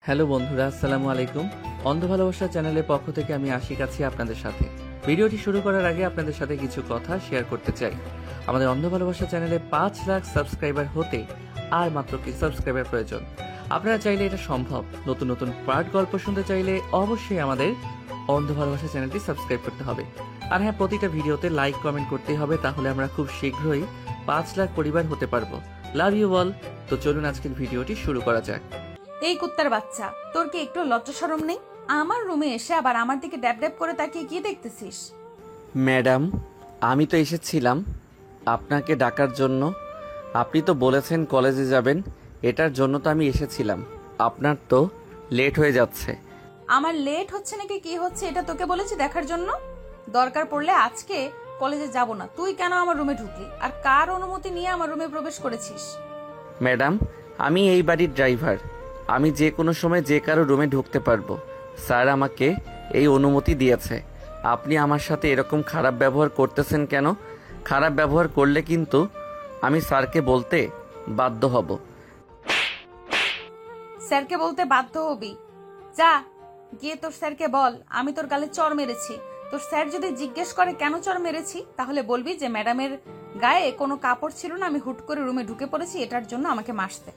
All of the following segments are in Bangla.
হ্যালো বন্ধুরা, আসসালামু আলাইকুম। অন্ধ ভালোবাসা চ্যানেলের পক্ষ থেকে আমি আশিক আছি আপনাদের সাথে। ভিডিওটি শুরু করার আগে আপনাদের সাথে কিছু কথা শেয়ার করতে চাই। আমাদের অন্ধ ভালোবাসা চ্যানেলে 5 লাখ সাবস্ক্রাইবার হতে আর মাত্র কি সাবস্ক্রাইবার প্রয়োজন। আপনারা চাইলে এটা সম্ভব। নতুন নতুন পার্ট গল্প শুনতে চাইলে অবশ্যই আমাদের অন্ধ ভালোবাসা চ্যানেলটি সাবস্ক্রাইব করতে হবে। আর হ্যাঁ, প্রতিটা ভিডিওতে লাইক কমেন্ট করতেই হবে, তাহলে আমরা খুব শীঘ্রই 5 লাখ পরিবার হতে পারবো। Love you all. তো চলুন আজকের ভিডিওটি শুরু করা যাক। এই কুত্তার বাচ্চা, তোর কি একটু লজ্জা শরম নেই? আমার রুমে এসে আবার আমার দিকে ড্যাব ড্যাব করে তাকিয়ে কি দেখতেছিস? ম্যাডাম, আমি তো এসেছিলাম আপনাকে ডাকার জন্য। আপনি তো বলেছেন কলেজে যাবেন, এটার জন্য তো আমি এসেছিলাম। আপনার তো লেট হয়ে যাচ্ছে। আমার লেট হচ্ছে নাকি কি হচ্ছে এটা তোকে বলেছি দেখার জন্য? দরকার পড়লে আজকে কলেজে যাব না। তুই কেন আমার রুমে ঢুকলি আর কার অনুমতি নিয়ে আমার রুমে প্রবেশ করেছিস? ম্যাডাম, আমি এই বাড়ির ড্রাইভার। আমি যে কোনো সময় যে কারো রুমে ঢুকতে পারবো। স্যার আমাকে এই অনুমতি দিয়েছে। আপনি আমার সাথে এরকম খারাপ ব্যবহার করতেছেন কেন? খারাপ ব্যবহার করলে কিন্তু আমি স্যারকে বলতে বাধ্য হব। স্যারকে বলতে বাধ্য হবি? যা গিয়ে তোর স্যারকে বল আমি তোর গালে চড় মেরেছি। তোর স্যার যদি জিজ্ঞেস করে কেন চড় মেরেছি, তাহলে বলবি যে ম্যাডামের গায়ে কোনো কাপড় ছিল না, আমি হুট করে রুমে ঢুকে পড়েছি, এটার জন্য আমাকে মারতে।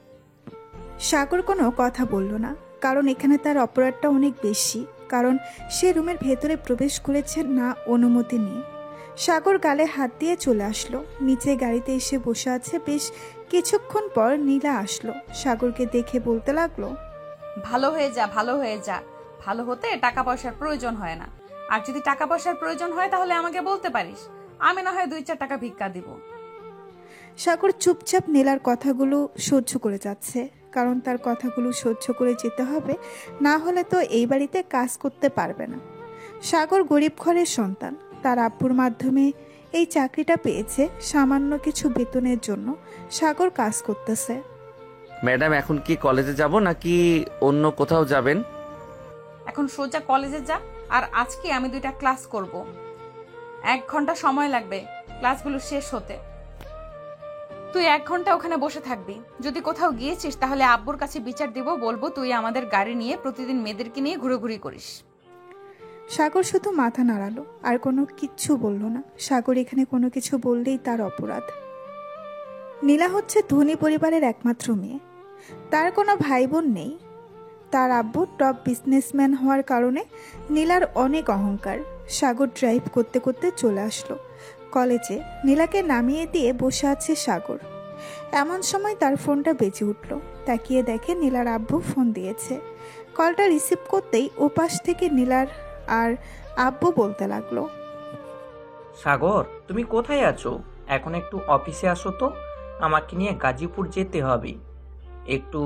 সাগর কোনো কথা বলল না, কারণ এখানে তার অপরাধটা অনেক বেশি। কারণ সে রুমের ভেতরে প্রবেশ করেছে না অনুমতি নিয়ে। সাগর গালে হাত দিয়ে চলে আসলো। নিচে গাড়িতে এসে বসে আছে। বেশ কিছুক্ষণ পর নীলা আসলো। সাগরকে দেখে বলতে লাগলো, ভালো হয়ে যা, ভালো হয়ে যা। ভালো হতে টাকা পয়সার প্রয়োজন হয় না। আর যদি টাকা পয়সার প্রয়োজন হয় তাহলে আমাকে বলতে পারিস, আমি না হয় 2-4 টাকা ভিক্ষা দিব। সাগর চুপচাপ নীলার কথাগুলো সহ্য করে যাচ্ছে, কারণ তার কথাগুলো সহ্য করে যেতে হবে, না হলে তো এই বাড়িতে কাজ করতে পারবে না। সাগর গরিব ঘরের সন্তান। তার আব্বুর মাধ্যমে এই চাকরিটা পেয়েছে। সামান্য কিছু বেতনের জন্য সাগর কাজ করতেছে। ম্যাডাম, এখন কি কলেজে যাব নাকি অন্য কোথাও যাবেন? এখন সোজা কলেজে যা। আর আজকে আমি 2টা ক্লাস করব। 1 ঘন্টা সময় লাগবে ক্লাসগুলো শেষ হতে। তুই 1 ঘন্টা ওখানে বসে থাকবি। যদি কোথাও গিয়েছিস তাহলে আব্বুর কাছে বিচার দিব, বলবো তুই আমাদের গাড়ি নিয়ে প্রতিদিন মেয়েদেরকে নিয়ে ঘুরোঘুরি করিস। সাগর শুধু মাথা নাড়ালো, আর কোনো কিচ্ছু বলল না। সাগর এখানে কোনো কিছু বললেই তার অপরাধ। নীলা হচ্ছে ধনী পরিবারের একমাত্র মেয়ে। তার কোনো ভাই বোন নেই। তার আব্বু টপ বিজনেসম্যান হওয়ার কারণে নীলার অনেক অহংকার। সাগর ড্রাইভ করতে করতে চলে আসলো কলেজে। নীলাকে নামিয়ে দিয়ে বসে আছে সাগর। এমন সময় তার ফোনটা বেজে উঠল। তাকিয়ে দেখে নীলার আব্বু ফোন দিয়েছে। কলটা রিসিভ করতেই ওপাশ থেকে নীলার আর আব্বু বলতে লাগলো, সাগর, তুমি কোথায় আছো? এখন একটু অফিসে আসো তো, আমাকে নিয়ে গাজীপুর যেতে হবে একটু।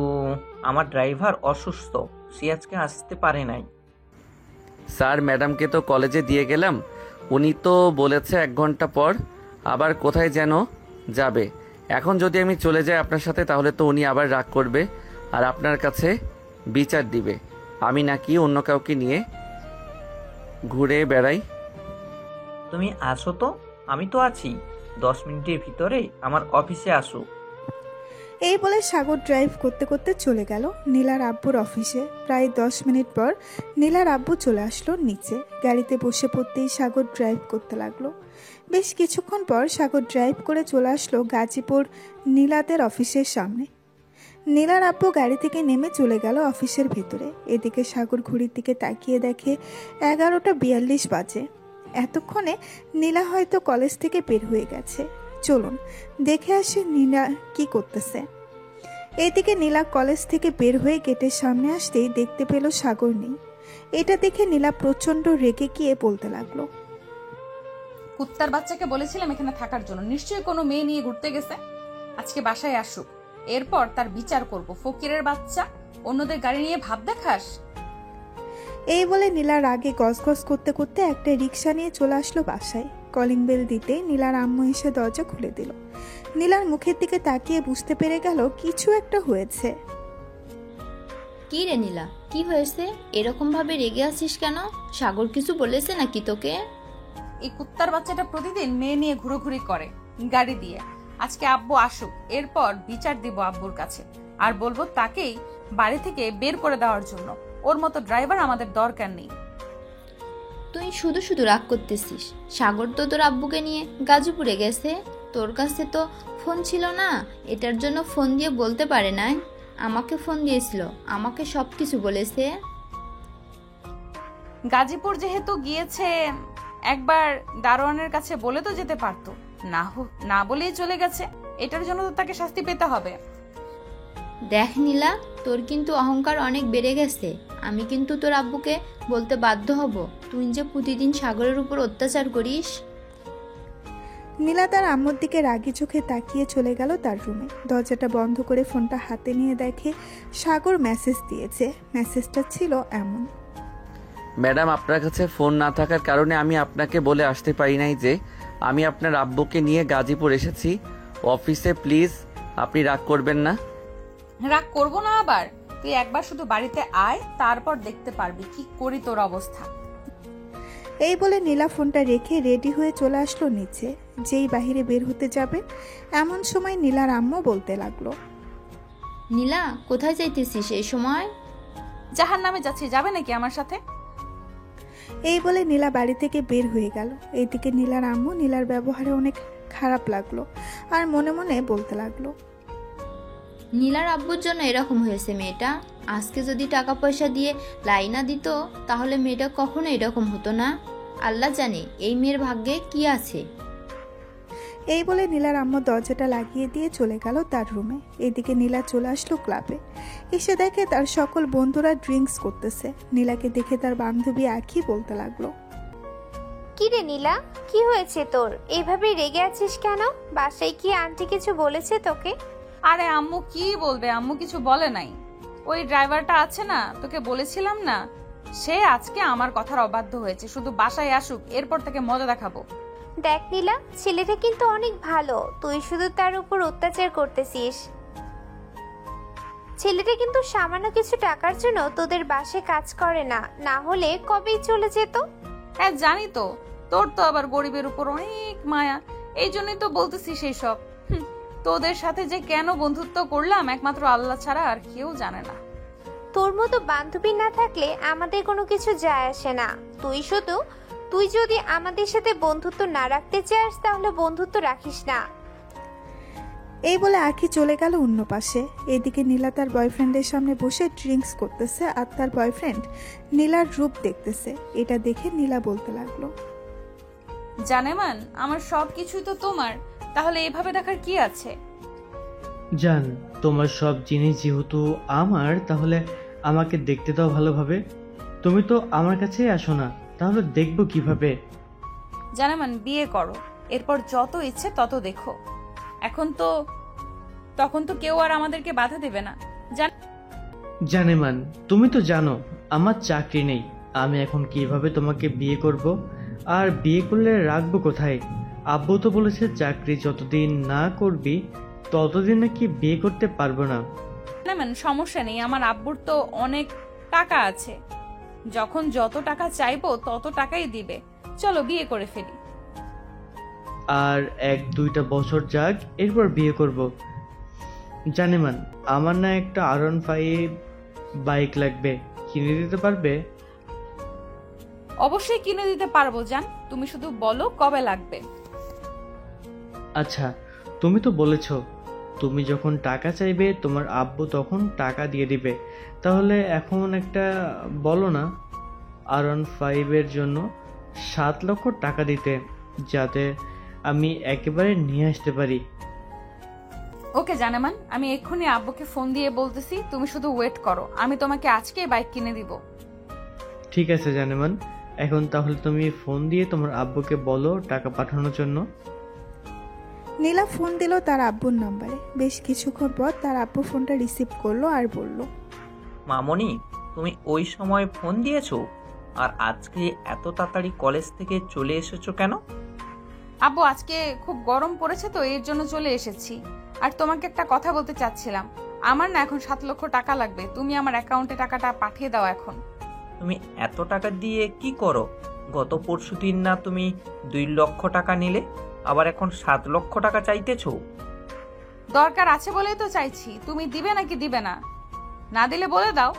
আমার ড্রাইভার অসুস্থ, সে আজকে আসতে পারে নাই। স্যার, ম্যাডামকে তো কলেজে দিয়ে গেলাম। উনি তো বলেছে 1 ঘন্টা পর আবার কোথায় যেন যাবে। এখন যদি আমি চলে যাই আপনার সাথে, তাহলে তো উনি আবার রাগ করবে আর আপনার কাছে বিচার দিবে আমি নাকি অন্য কাউকে নিয়ে ঘুরে বেড়াই। তুমি আসো তো, আমি তো আছি। 10 মিনিটের ভিতরে আমার অফিসে আসো। এই বলে সাগর ড্রাইভ করতে করতে চলে গেল নীলার আব্বুর অফিসে। প্রায় 10 মিনিট পর নীলার আব্বু চলে আসলো নিচে। গাড়িতে বসে পড়তেই সাগর ড্রাইভ করতে লাগলো। বেশ কিছুক্ষণ পর সাগর ড্রাইভ করে চলে আসলো গাজীপুর নীলাদের অফিসের সামনে। নীলার আব্বু গাড়ি থেকে নেমে চলে গেল অফিসের ভেতরে। এদিকে সাগর ঘড়ির দিকে তাকিয়ে দেখে 11:42 বাজে। এতক্ষণে নীলা হয়তো কলেজ থেকে বের হয়ে গেছে। চলুন দেখে আসি নীলা কি করতেছে। এইদিকে নীলা কলেজ থেকে বের হয়ে গেটের সামনে আসতেই দেখতে পেল সাগর নেই। এটা দেখে নীলা প্রচন্ড রেগে গিয়ে বলতে লাগলো, কুত্তার বাচ্চাকে বলেছিলাম এখানে থাকার জন্য, নিশ্চয়ই কোনো মেয়ে নিয়ে ঘুরতে গেছে। আজকে বাসায় আসুক, এরপর তার বিচার করব। ফকিরের বাচ্চা, অন্যদের গাড়ি নিয়ে ভাব দেখাস। এই বলে নীলা রাগে গজগজ করতে করতে একটা রিক্সা নিয়ে চলে আসলো বাসায়। কলিং বেল দিতে নীলার আম্মু এসে দরজা খুলে দিল। নীলার মুখের দিকে তাকিয়ে বুঝতে পেরে গেল কিছু একটা হয়েছে। কি রে নীলা, কি হয়েছে? এরকম ভাবে রেগে আছিস কেন? সাগর কিছু বলেছে নাকি তোকে? এই কুত্তার বাচ্চাটা প্রতিদিন মেয়ে নিয়ে ঘুরোঘুরি করে গাড়ি দিয়ে। আজকে আব্বু আসুক, এরপর বিচার দিব আব্বুর কাছে। আর বলবো তাকেই বাড়ি থেকে বের করে দেওয়ার জন্য। ওর মতো ড্রাইভার আমাদের দরকার নেই। তুই শুধু শুধু রাগ করতেছিস। সাগর তো তোর আব্বুকে নিয়ে গাজীপুরে গেছে, তোর কাছে তো ফোন ছিল না, এটার জন্য ফোন দিয়ে বলতে পারে নাই। আমাকে ফোন দিয়েছিল, আমাকে সব কিছু বলেছে। গাজীপুর যেহেতু গিয়েছে, একবার দারোয়ানের কাছে বলে তো যেতে পারতো, না বলেই চলে গেছে। এটার জন্য তো তাকে শাস্তি পেতে হবে। দেখ নীলা, তোর কিন্তু অহংকার অনেক বেড়ে গেছে। আমি কিন্তু তোর আব্বুকে বলতে বাধ্য হব তুই যে প্রতিদিন সাগরের উপর অত্যাচার করিস। নীলা তার আম্মুর দিকে রাগি চোখে তাকিয়ে চলে গেল তার রুমে। দরজাটা বন্ধ করে ফোনটা হাতে নিয়ে দেখে সাগর মেসেজ দিয়েছে। মেসেজটা ছিল এমন: ম্যাডাম, আপনার কাছে ফোন না থাকার কারণে আমি আপনাকে বলে আসতে পারি নাই যে আমি আপনার আব্বুকে নিয়ে গাজীপুর এসেছি অফিসে। প্লিজ আপনি রাগ করবেন না। রাগ করবো না আবার? তুই একবার শুধু বাড়িতে আয়, তারপর দেখতে পারবি কি করি তোর অবস্থা। এই বলে নীলা ফোনটা রেখে রেডি হয়ে চলে আসলো নিচে। যেই বাহিরে বের হতে যাবে এমন সময় নীলার আম্মু বলতে লাগলো: নীলা, কোথায় যাইতেছিস এই সময়? জাহান্নামে যাচ্ছি, যাবে নাকি আমার সাথে? এই বলে নীলা বাড়ি থেকে বের হয়ে গেল। এইদিকে নীলার আম্মু নীলার ব্যবহারে অনেক খারাপ লাগলো আর মনে মনে বলতে লাগলো: নীলার আব্বুর জন্য এরকম হয়েছে মেয়েটা। আজকে যদি টাকা পয়সা দিয়ে লাইনা দিত তাহলে মেয়েটা কখনো এরকম হতো না। আল্লাহ জানে এই মেয়ের ভাগ্যে কি আছে। এই বলে নীলার আম্মু দরজাটা লাগিয়ে দিয়ে চলে গেল তার রুমে। এদিকে নীলা চলে আসলো ক্লাবে। এসে দেখে তার সকল বন্ধুরা ড্রিঙ্কস করতেছে। নীলাকে দেখে তার বান্ধবী আখি বলতে লাগলো: কি রে নীলা, কি হয়েছে তোর? এইভাবে রেগে আছিস কেন? বাসায় কি আন্টি কিছু বলেছে তোকে? আরে আম্মু কি বলবে, আম্মু কিছু বলে নাই। ওই ড্রাইভারটা আছে না, তোকে বলেছিলাম না, সে আজকে আমার কথার অবাধ্য হয়েছে। শুধু বাসায় আসুক, এরপর থেকে মজা দেখাবো। দেখ নীলা, ছেলেটা কিন্তু অনেক ভালো, তুই শুধু তার উপর অত্যাচার করতেছিস। ছেলেটা কিন্তু সামান্য কিছু টাকার জন্য তোদের বাসায় কাজ করে না, না হলে কবেই চলে যেত। হ্যাঁ জানি তো, তোর তো আবার গরিবের উপর অনেক মায়া, এই জন্যই তো বলতেছি সেই সব। তোদের সাথে যে কেন বন্ধুত্ব করলাম একমাত্র আল্লাহ ছাড়া আর কেউ জানে না। তোর মতো বান্ধবী না থাকলে আমাদের কোনো কিছু যায় আসে না। তুই যদি আমাদের সাথে বন্ধুত্ব না রাখতে চাস তাহলে বন্ধুত্ব রাখিস না। এই বলে আখি চলে গেল অন্য পাশে। এদিকে নীলা তার বয়ফ্রেন্ডের সামনে বসে ড্রিঙ্কস করতেছে আর তার বয়ফ্রেন্ড নীলার রূপ দেখতেছে। এটা দেখে নীলা বলতে লাগলো: জানেমান, আমার সব কিছুই তো তোমার, তাহলে এভাবে দেখার কি আছে? জান, তোমার সব জিনিস যেহেতু আমার, তাহলে আমাকে দেখতে দাও ভালোভাবে। তুমি তো আমার কাছেই আসো না, তাহলে দেখবো কিভাবে? জানেমান, বিয়ে করো, এরপর যত ইচ্ছে তত দেখো। তখন তো কেউ আর আমাদেরকে বাধা দেবে না। জানেমান, তুমি তো জানো আমার চাকরি নেই। আমি এখন কিভাবে তোমাকে বিয়ে করব? আর বিয়ে করলে রাখবো কোথায়? আব্বু তো বলেছে চাকরি যতদিন না করবি ততদিন নাকি বিয়ে করতে পারবো না। জানেমান, সমস্যা নেই, আমার আব্বুর তো অনেক টাকা আছে, যখন যত টাকা চাইবো তত টাকাই দিবে। চলো বিয়ে করে ফেলি। আর 1-2টা বছর যাক, এরপর বিয়ে করব। জানেমান, আমার না একটা R15 বাইক লাগবে, কিনে দিতে পারবে? অবশ্যই কিনে দিতে পারবো জান, তুমি শুধু বলো কবে লাগবে। আচ্ছা, তুমি তো বলেছো তুমি যখন টাকা চাইবে তোমার আব্বু তখন টাকা দিয়ে দিবে, তাহলে এখন একটা বলো না R15 জন্য 7 লক্ষ টাকা দিতে, যাতে আমি একেবারে নিয়ে আসতে পারি। ওকে জানেমান, আমি এক্ষুনি আব্বুকে ফোন দিয়ে বলতেছি, তুমি শুধু ওয়েট করো, আমি তোমাকে আজকে বাইক কিনে দিব। ঠিক আছে জানেমান, এখন তাহলে তুমি ফোন দিয়ে তোমার আব্বুকে বলো টাকা পাঠানোর জন্য। নীলা ফোন দিল তার আব্বুর নাম্বারে। বেশ কিছুক্ষণ পর তার আব্বু ফোনটা রিসিভ করলো আর বলল: মামনি, তুমি ওই সময় ফোন দিয়েছো? আর আজকে এত তাড়াতাড়ি কলেজ থেকে চলে এসেছো কেন? আব্বু, আজকে খুব গরম পড়েছে তো এর জন্য চলে এসেছি। আর তোমাকে একটা কথা বলতে চাচ্ছিলাম, আমার না এখন 7 লক্ষ টাকা লাগবে, তুমি আমার অ্যাকাউন্টে টাকাটা পাঠিয়ে দাও এখন। তুমি এত টাকা দিয়ে কি করো? গত পরশুদিন না তুমি 2 লক্ষ টাকা নিলে, আবার এখন 7 লক্ষ টাকা চাইতেছো? দরকার আছে বলেই তো চাইছি, তুমি দিবে নাকি দিবে না? না দিলে বলে দাও।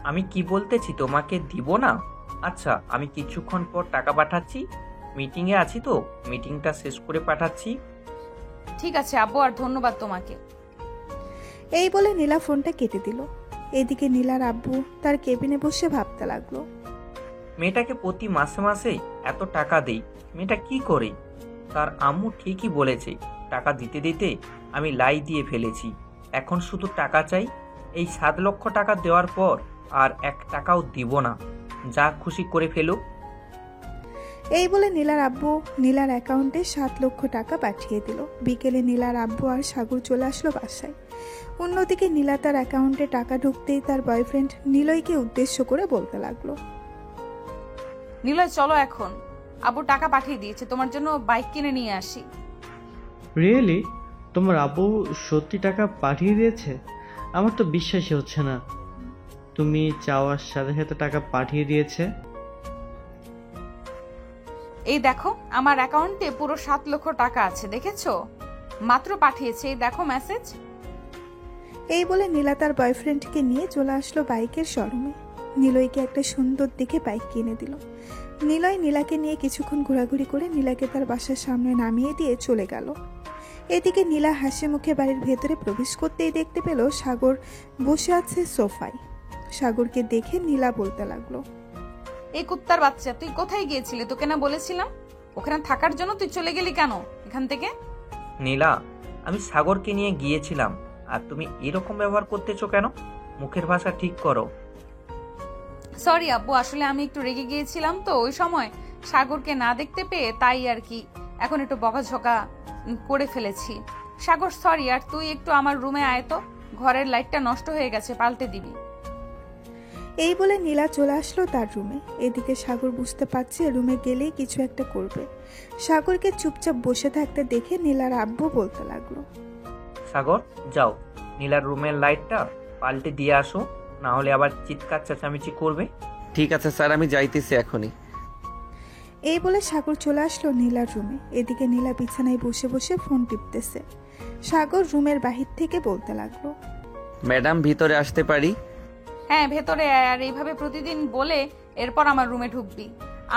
আমি কি বলতেছি তোমাকে দিব না? আচ্ছা, আমি কিছুক্ষণ পর টাকা পাঠাচ্ছি। মিটিংয়ে আছি তো, মিটিংটা শেষ করে পাঠাচ্ছি। ঠিক আছে আব্বু, আর ধন্যবাদ তোমাকে। এই বলে নীলা ফোনটা কেটে দিল। এদিকে নীলার আব্বু তার কেবিনে বসে ভাবতে লাগলো। মেয়েটাকে প্রতি মাসে মাসে এত টাকা দেই, মেয়েটা কি করে? তার আম্মু ঠিকই বলেছে, টাকা দিতে দিতে আমি লাই দিয়ে ফেলেছি। এখন শুধু টাকা চাই। এই 7 লক্ষ টাকা দেওয়ার পর আর 1 টাকাও দিব না। যা খুশি করে ফেলুক। এই বলে নীলার আব্বু নীলার অ্যাকাউন্টে 7 লক্ষ টাকা পাঠিয়ে দিল। বিকেলে নীলার আব্বু আর সাগর চলে আসলো বাসায়। অন্যদিকে নীলা তার অ্যাকাউন্টে টাকা ঢুকতেই তার বয়ফ্রেন্ড নিলয়কে উদ্দেশ্য করে বলতে লাগলো। নিলয় চলো এখন, আব্বু টাকা পাঠিয়ে দিয়েছে, তোমার জন্য বাইক কিনে নিয়ে আসি। রিয়েলি? তোমার আব্বু সত্যি টাকা পাঠিয়ে দিয়েছে? আমার তো বিশ্বাসই হচ্ছে না। তুমি চাওয়ার সাথে সাথে টাকা পাঠিয়ে দিয়েছে? এই দেখো, আমার অ্যাকাউন্টে পুরো 7 লক্ষ টাকা আছে, দেখেছো? মাত্র পাঠিয়েছে, এই দেখো মেসেজ। এই বলে নীলা তার বয়ফ্রেন্ডকে নিয়ে চলে আসলো বাইকের শোরুমে। নিলয়কে একটা সুন্দর দেখে বাইক কিনে দিল। নিলয় নীলাকে নিয়ে কিছুক্ষণ ঘোরাঘুরি করে নীলাকে তার বাসার সামনে নামিয়ে দিয়ে চলে গেল। এদিকে নীলা হাসি মুখে বাড়ির ভেতরে প্রবেশ করতেই দেখতে পেল সাগর বসে আছে সোফায়। সাগরকে দেখে নীলা বলতে লাগলো। এই কুত্তার বাচ্চা, তুই কোথায় গিয়েছিলি? তোকে না বলেছিলাম ওখানে থাকার জন্য, তুই চলে গেলি কেন এখান থেকে? নীলা, আমি সাগরকে নিয়ে গিয়েছিলাম, আর তুমি এরকম ব্যবহার করতেছো কেন? মুখের ভাষা ঠিক করো। সরি আব্বু, আসলে আমি একটু রেগে গিয়েছিলাম তো ওই সময়, সাগরকে না দেখতে পেয়ে, তাই আর কি এখন একটু বকাঝকা করে ফেলেছি। সাগর সরি, আর তুই একটু আমার রুমে আয় তো, ঘরের লাইটটা নষ্ট হয়ে গেছে, পাল্টে দিবি। এই বলে নীলা চলে আসলো তার রুমে। এদিকে সাগর বুঝতে পারছে রুমে গেলেই কিছু একটা করবে। সাগরকে চুপচাপ বসে থাকতে দেখে নীলার আব্বু বলতে লাগলো। সাগর, যাও নীলার রুমের লাইটটা পাল্টে দিয়ে আসো, না হলে আবার চিৎকার চেঁচামেচি করবে। ঠিক আছে স্যার, আমি যাইতেছি এখনই। এই বলে সাগর চলে আসলো নীলার রুমে। এদিকে নীলা বিছানায় বসে বসে ফোন টিপতেছে। সাগর রুমের বাহির থেকে বলতে লাগলো। ম্যাডাম, ভিতরে আসতে পারি? হ্যাঁ ভেতরে আয়, আর এইভাবে প্রতিদিন বলে এরপর আমার রুমে ঢুকবি।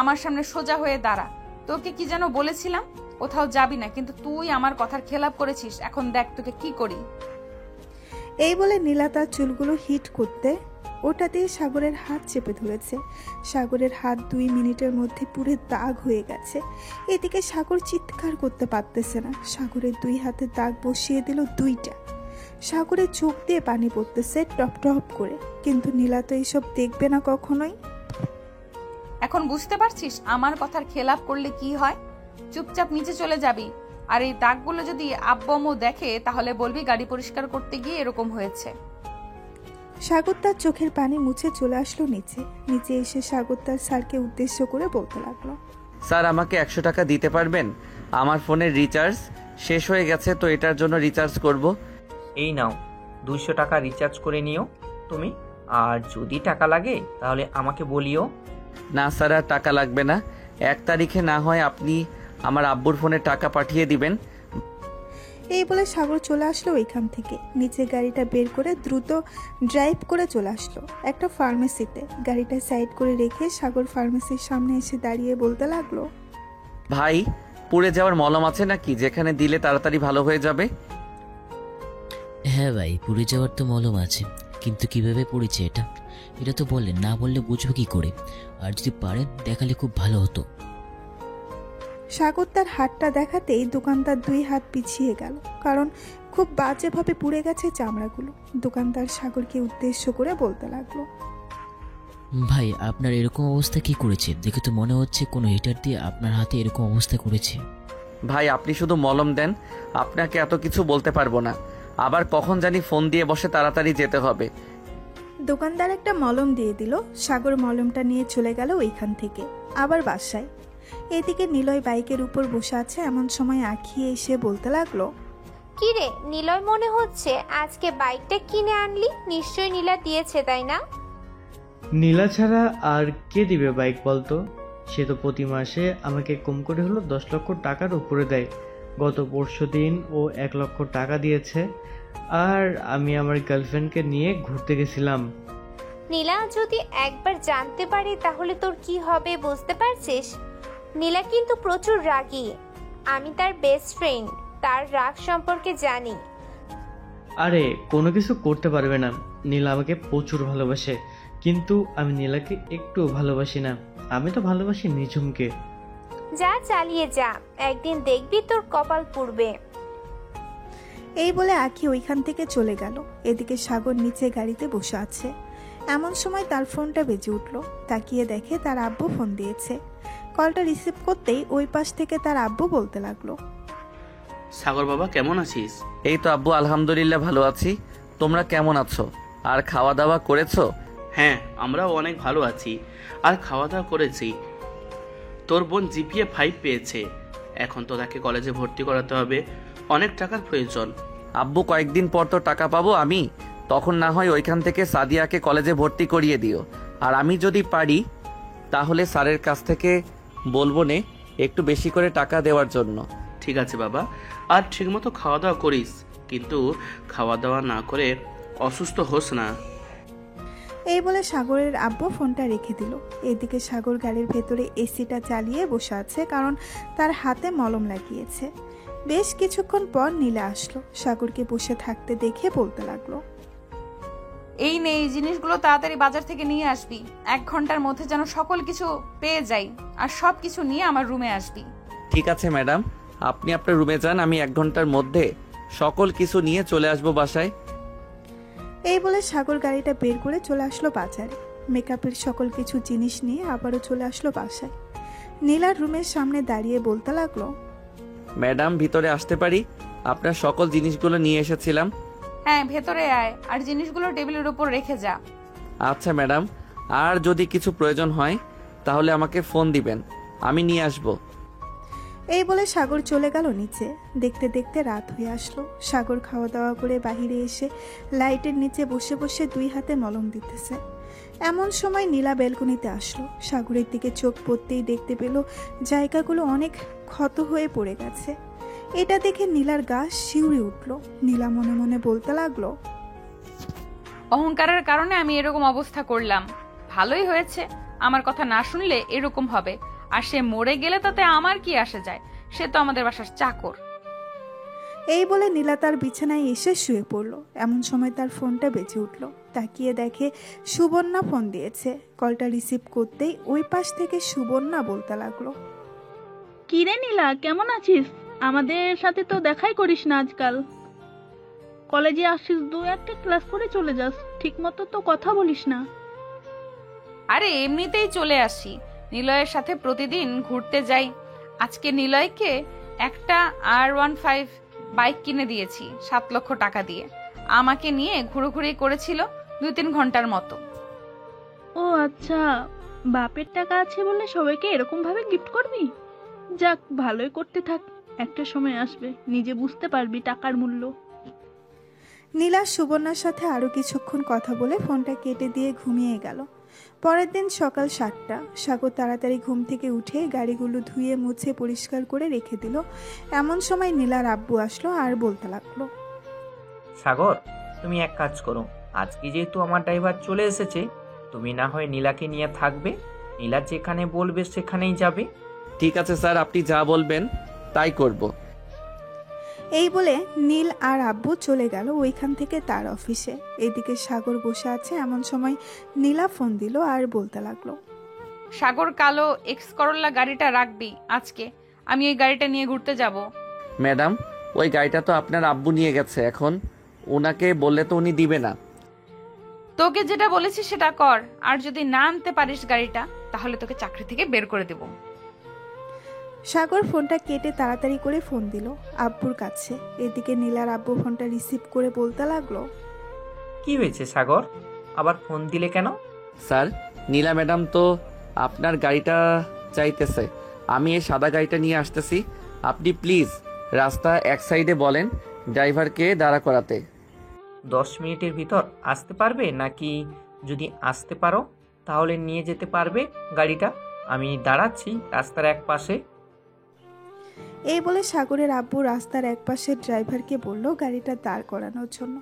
আমার সামনে সোজা হয়ে দাঁড়া। তোকে কি যেন বলেছিলাম, কোথাও যাবি না, কিন্তু তুই আমার কথার খেলাপ করেছিস। এখন দেখ তোকে কি করি। এই বলে নীলা তার চুলগুলো হিট করতে ওটা দিয়ে সাগরের হাত চেপে ধরেছে। সাগরের হাত 2 মিনিটের মধ্যে পুরো দাগ হয়ে গেছে। এদিকে সাগর চিৎকার করতে পারতেছে না। সাগরের 2 হাতে দাগ বসিয়ে দিল 2টা। সাগরের চোখ দিয়ে পানি পড়তেছে টপ টপ করে, কিন্তু নীলা তো এইসব দেখবে না কখনোই। এখন বুঝতে পারছিস আমার কথার খেলাপ করলে কি হয়? চুপচাপ নিচে চলে যাবি। আর এই দাগগুলো যদি আব্বু আম্মু দেখে তাহলে বলবি গাড়ি পরিষ্কার করতে গিয়ে এরকম হয়েছে। সাগর তার চোখের পানি মুছে চলে আসলো নিচে। নিচে এসে সাগর তার স্যারকে উদ্দেশ্য করে বলতে লাগলো। স্যার, আমাকে 100 টাকা দিতে পারবেন? আমার ফোনের রিচার্জ শেষ হয়ে গেছে, তো এটার জন্য রিচার্জ করব। এই নাও, 200 টাকা রিচার্জ করে নিও তুমি। আর যদি টাকা লাগে তাহলে আমাকে বলিও। না স্যার, আর টাকা লাগবে না। 1 তারিখে না হয় আপনি আমার আব্বুর ফোনে টাকা পাঠিয়ে দিবেন। এই বলে সাগর চলে আসলো ওইখান থেকে। নিচে গাড়িটা বের করে দ্রুত ড্রাইভ করে চলে আসলো একটা ফার্মেসিতে। গাড়িটা সাইড করে রেখে সাগর ফার্মেসির সামনে এসে দাঁড়িয়ে বলতে লাগলো। ভাই, পুড়ে যাওয়ার মলম আছে নাকি, যেখানে দিলে তাড়াতাড়ি ভালো হয়ে যাবে? হ্যাঁ ভাই, পুড়ে যাওয়ার তো মলম আছে, কিন্তু কিভাবে পড়েছে এটা এটা তো বললেন না, বললে বুঝবো কি করে? আর যদি পারেন দেখালে খুব ভালো হতো। সাগর তার হাতটা দেখাতেই দোকানদার 2 হাত পিছিয়ে গেল, কারণ খুব বাজেভাবে পুড়ে গেছে চামড়াগুলো। দোকানদার সাগরকে উদ্দেশ্য করে বলতে লাগলো। ভাই, আপনার এরকম অবস্থা কি করেছে? দেখে তো মনে হচ্ছে কোনো হিটার দিয়ে আপনার হাতে এরকম অবস্থা করেছে। ভাই, আপনি শুধু মলম দেন, আপনাকে এত কিছু বলতে পারবো না। আবার কখন জানি ফোন দিয়ে বসে তাড়াতাড়ি যেতে হবে। দোকানদার একটা মলম দিয়ে দিল। সাগর মলমটা নিয়ে চলে গেল ওইখান থেকে আবার বাসায়। এদিকে নিলয় বাইকের উপর বসে আছে। এমন সময় আঁখিয়ে এসে বলতে লাগলো। কি রে নিলয়, মনে হচ্ছে আজকে বাইকটা কিনে আনলি? নিশ্চয়ই নীলা দিয়েছে, তাই না? নীলা ছাড়া আর কে দিবে বাইক বলতো? সে তো প্রতি মাসে আমাকে কম করে হলো 10 লক্ষ টাকার উপরে দেয়। গত পরশুদিন ও 1 লক্ষ টাকা দিয়েছে, আর আমি আমার গার্লফ্রেন্ডকে নিয়ে ঘুরতে গেছিলাম। নীলা যদি একবার জানতে পারে তাহলে তোর কি হবে বুঝতে পারছিস? নীলা কিন্তু প্রচুর রাগী। আমি তার বেস্ট ফ্রেন্ড, তার রাগ সম্পর্কে জানি। আরে কোনো কিছু করতে পারবে না। নীলা আমাকে প্রচুর ভালোবাসে, কিন্তু আমি নীলাকে একটু ভালোবাসি না। আমি তো ভালোবাসি নিঝুমকে। যা, চালিয়ে যা, একদিন দেখবি তোর কপাল পুড়বে। এই বলে আঁখি ওইখান থেকে চলে গেল। এদিকে সাগর নিচে গাড়িতে বসে আছে। এমন সময় তার ফোনটা বেজে উঠল। তাকিয়ে দেখে তার আব্বু ফোন দিয়েছে। কলটা রিসিভ করতেই ওই পাশ থেকে তার আব্বু বলতে লাগলো, সাগর বাবা কেমন আছিস? এই তো আব্বু, আলহামদুলিল্লাহ ভালো আছি। তোমরা কেমন আছো? আর খাওয়া দাওয়া করেছো? হ্যাঁ, আমরাও অনেক ভালো আছি আর খাওয়া দাওয়া করেছি। তোর বোন জিপিএ 5 পেয়েছে, এখন তো তাকে কলেজে ভর্তি করাতে হবে, অনেক টাকার প্রয়োজন। আব্বু, কয়েকদিন পর তো টাকা পাবো আমি, তখন না হয় ওইখান থেকে সাদিয়াকে কলেজে ভর্তি করিয়ে দিও। আর আমি যদি পারি তাহলে স্যারের কাছ থেকে বলবো নে একটু বেশি করে টাকা দেওয়ার জন্য। ঠিক আছে বাবা, আর ঠিকমতো খাওয়া দাওয়া করিস, কিন্তু খাওয়া দাওয়া না করে অসুস্থ হোস না। এই বলে সাগরের আব্বু ফোনটা রেখে দিল। এদিকে সাগর গাড়ির ভেতরে এসিটা চালিয়ে বসে আছে, কারণ তার হাতে মলম লাগিয়েছে। বেশ কিছুক্ষণ পর নীলা আসলো। সাগরকে বসে থাকতে দেখে বলতে লাগলো, এই নে, এই জিনিসগুলো তাড়াতাড়ি বাজার থেকে নিয়ে আসবি। 1 ঘন্টার মধ্যে যেন সকল কিছু পেয়ে যাই, আর সব কিছু নিয়ে আমার রুমে আসবি। ঠিক আছে ম্যাডাম, আপনি আপনার রুমে যান, আমি 1 ঘন্টার মধ্যে সকল কিছু নিয়ে চলে আসবো বাসায়। এই বলে সাগর গাড়িটা বের করে চলে আসলো বাজারে। মেকআপের সকল কিছু জিনিস নিয়ে আবারও চলে আসলো বাসায়। নীলার রুমের সামনে দাঁড়িয়ে বলতে লাগলো, ম্যাডাম ভিতরে আসতে পারি? আপনার সকল জিনিসগুলো নিয়ে এসেছিলাম। হ্যাঁ, ভেতরে আয়, আর জিনিসগুলো টেবিলের উপর রেখে যা। আচ্ছা ম্যাডাম, আর যদি কিছু প্রয়োজন হয় তাহলে আমাকে ফোন দিবেন, আমি নিয়ে আসবো। এই বলে সাগর চলে গেল নিচে। দেখতে দেখতে রাত হয়ে আসলো। সাগর খাওয়া দাওয়া করে বাহিরে এসে লাইটের নিচে বসে বসে 2 হাতে মলম দিতেছে। এমন সময় নীলা বেলকনিতে আসলো। সাগরের দিকে চোখ পড়তেই দেখতে পেল জায়গাগুলো অনেক ক্ষত হয়ে পড়ে গেছে। এটা দেখে নীলার গা শিউরে উঠল। নীলা মনে মনে বলতে লাগলো, অহংকারের কারণে আমি এরকম অবস্থা করলাম। ভালোই হয়েছে, আমার কথা না শুনলে এরকম হবে। আর সে মরে গেলে তাতে আমার কি আসে যায়? সে তো আমাদের বাসার চাকর। এই বলে নীলা তার বিছানায় এসে শুয়ে পড়ল। এমন সময় তার ফোনটা বেজে উঠল। তাকিয়ে দেখে সুবর্ণা ফোন দিয়েছে। কলটা রিসিভ করতেই ওই পাশ থেকে সুবর্ণা বলতে লাগলো, কি রে নীলা, কেমন আছিস? আমাদের সাথে তো দেখাই করিস না আজকাল। কলেজে আসিস 2-1টা ক্লাস করে চলে যাস, ঠিক মতো তো কথা বলিস না। আরে এমনিতেই চলে আসি, নিলয়ের সাথে প্রতিদিন ঘুরতে যাই। আজকে নিলয়কে একটা R15 বাইক কিনে দিয়েছি 7 লক্ষ টাকা দিয়ে। আমাকে নিয়ে ঘুরোঘুরি করেছিল 2-3 ঘন্টার মতো। ও আচ্ছা, বাপের টাকা আছে বলে সবাইকে এরকম ভাবে গিফট করবি? যাক, ভালোই করতে থাক, একটা সময় আসবে নিজে বুঝতে পারবি টাকার মূল্য। নীলা সুবর্ণার সাথে আরো কিছুক্ষণ কথা বলে ফোনটা কেটে দিয়ে ঘুমিয়ে গেল। পরের দিন সকাল 7টা। সাগর তাড়াতাড়ি ঘুম থেকে উঠে গাড়িগুলো ধুয়ে মুছে পরিষ্কার করে রেখে দিল। এমন সময় নীলার আব্বু আসলো আর বলতে লাগলো, সাগর, তুমি এক কাজ করো, আজকে যেহেতু আমার ড্রাইভার চলে এসেছে, তুমি না হয় নীলাকে নিয়ে থাকবে, নীলা যেখানে বলবে সেখানেই যাবে। ঠিক আছে স্যার, আপনি যা বলবেন তাই করব। এই বলে নীল আর আব্বু চলে গেল ওইখান থেকে তার অফিসে। এদিকে সাগর বসে আছে। এমন সময় নীলা ফোন দিল আর বলতে লাগলো, সাগর, কালো এক্স করোলা গাড়িটা রাখবি আজকে, আমি এই গাড়িটা নিয়ে ঘুরতে যাব। ম্যাডাম, ওই গাড়িটা তো আপনার আব্বু নিয়ে গেছে, এখন ওনাকে বললে তো উনি দিবে না। তোকে যেটা বলেছি সেটা কর, আর যদি না আনতে পারিস গাড়িটা তাহলে তোকে চাকরি থেকে বের করে দেব। সাগর ফোনটা কেটে তাড়াতাড়ি করে ফোন দিল আব্বুর কাছে। এদিকে নীলার আব্বু ফোনটা রিসিভ করে বলতে লাগলো, কি হয়েছে সাগর, আবার ফোন দিলে কেন? স্যার, নীলা ম্যাডাম তো আপনার গাড়িটা চাইতেছে, আমি এই সাদা গাড়িটা নিয়ে আসতেছি। আপনি প্লিজ রাস্তা এক সাইডে বলেন ড্রাইভারকে দাঁড়া করাতে। 10 মিনিটের ভিতর আসতে পারবে নাকি? যদি আসতে পারো তাহলে নিয়ে যেতে পারবে গাড়িটা, আমি দাঁড়াচ্ছি রাস্তার এক পাশে। এই বলে সাগরের আব্বু রাস্তার একপাশে ড্রাইভারকে বলল গাড়িটা দাঁড় করানোর জন্য।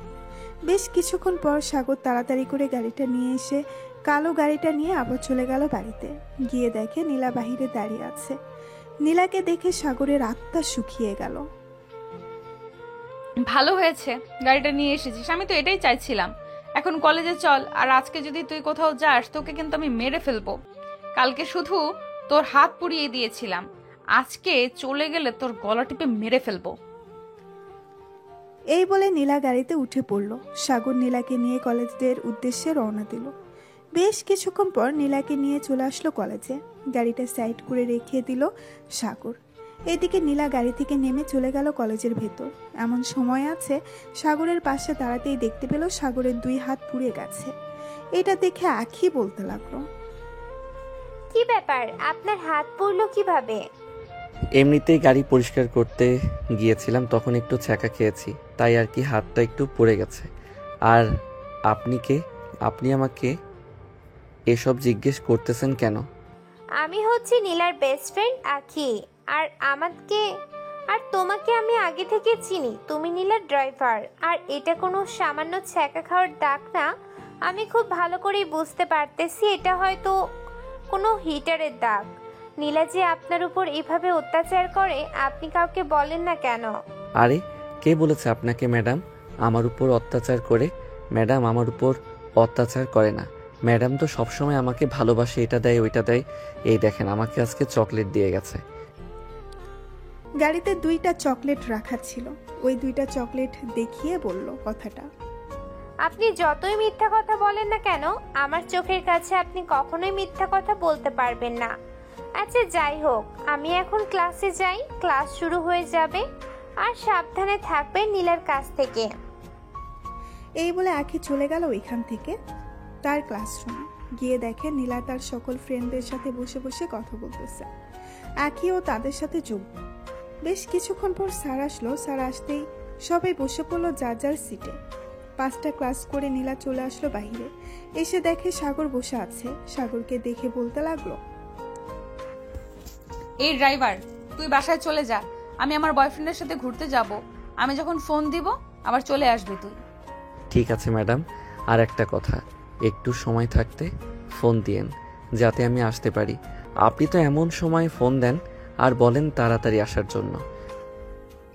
বেশ কিছুক্ষণ পর সাগর তাড়াতাড়ি করে গাড়িটা নিয়ে এসে কালো গাড়িটা নিয়ে আবার চলে গেল বাড়িতে। গিয়ে দেখে নীলা বাহিরে দাঁড়িয়ে আছে। নীলাকে দেখে সাগরের আত্মা শুকিয়ে গেল। ভালো হয়েছে গাড়িটা নিয়ে এসেছিস, আমি তো এটাই চাইছিলাম। এখন কলেজে চল, আর আজকে যদি তুই কোথাও যাস তোকে কিন্তু আমি মেরে ফেলবো। কালকে শুধু তোর হাত পুড়িয়ে দিয়েছিলাম, আজকে চলে গেলে তোর গলা টিপে মেরে ফেলবো। এই বলে নীলা গাড়িতে উঠে পড়ল। সাগর নীলাকে নিয়ে কলেজের উদ্দেশ্যে রওনা দিল। বেশ কিছুক্ষণ পর নীলাকে নিয়ে চলে আসলো কলেজে। গাড়িটা সাইড করে রেখে দিল সাগর। এদিকে নীলা গাড়ি থেকে নেমে চলে গেল কলেজের ভেতর। এমন সময় আছে সাগরের পাশে দাঁড়াতেই দেখতে পেল সাগরের 2 হাত পুড়ে গেছে। এটা দেখে আখি বলতে লাগলো, কি ব্যাপার, আপনার হাত পুড়লো কিভাবে? এমনিতেই গাড়ি পরিষ্কার করতে গিয়েছিলাম, তখন একটু ছ্যাঁকা খেয়েছি, তাই আর কি হাতটা একটু পড়ে গেছে। আর আপনি কে? আপনি আমাকে এসব জিজ্ঞেস করতেছেন কেন? আমি হচ্ছি নীলার বেস্ট ফ্রেন্ড আখি। আর তোমাকে আমি আগে থেকে চিনি, তুমি নীলার ড্রাইভার। আর এটা কোনো সামান্য ছ্যাঁকা খাওয়ার দাগ না, আমি খুব ভালো করেই বুঝতে পারতেছি এটা হয়তো কোনো হিটারের দাগ। নীলা যে আপনার উপর এভাবে অত্যাচার করে আপনি কাউকে বলেন না কেন? আরে কে বলেছে আপনাকে ম্যাডাম আমার উপর অত্যাচার করে? ম্যাডাম আমার উপর অত্যাচার করে না। ম্যাডাম তো সবসময় আমাকে ভালোবাসে, এটা দেয় ওইটা দেয়। এই দেখেন আমাকে আজকে চকলেট দিয়ে গেছে। গাড়িতে 2টা চকলেট রাখা ছিল। ওই 2টা চকলেট দেখিয়ে বলল কথাটা। আপনি যতই মিথ্যা কথা বলেন না কেন, আমার চোখের কাছে আপনি কখনোই মিথ্যা কথা বলতে পারবেন না। আচ্ছা যাই হোক, আমি এখন ক্লাসে যাই, ক্লাস শুরু হয়ে যাবে। আর সাবধানে থাকবেন নীলার কাছ থেকে। এই বলে আখি চলে গেল ওইখান থেকে তার ক্লাসরুমে। গিয়ে দেখে নীলা তার সকল ফ্রেন্ডদের সাথে বসে বসে কথা বলতেছে। আখিও তাদের সাথে যোগ। বেশ কিছুক্ষণ পর স্যার আসলো। স্যার আসতেই সবাই বসে পড়লো যার যার সিটে। 5টা ক্লাস করে নীলা চলে আসলো বাইরে। এসে দেখে সাগর বসে আছে। সাগরকে দেখে বলতে লাগলো, এই ড্রাইভার, তুই বাসায় চলে যা, আমি আমার বয়ফ্রেন্ডের সাথে ঘুরতে যাব। আমি যখন ফোন দিব আবার চলে আসবি তুই। ঠিক আছে ম্যাডাম, আর একটা কথা, একটু সময় থাকতে ফোন দিয়েন যাতে আমি আসতে পারি। আপনি তো এমন সময় ফোন দেন আর বলেন তাড়াতাড়ি আসার জন্য।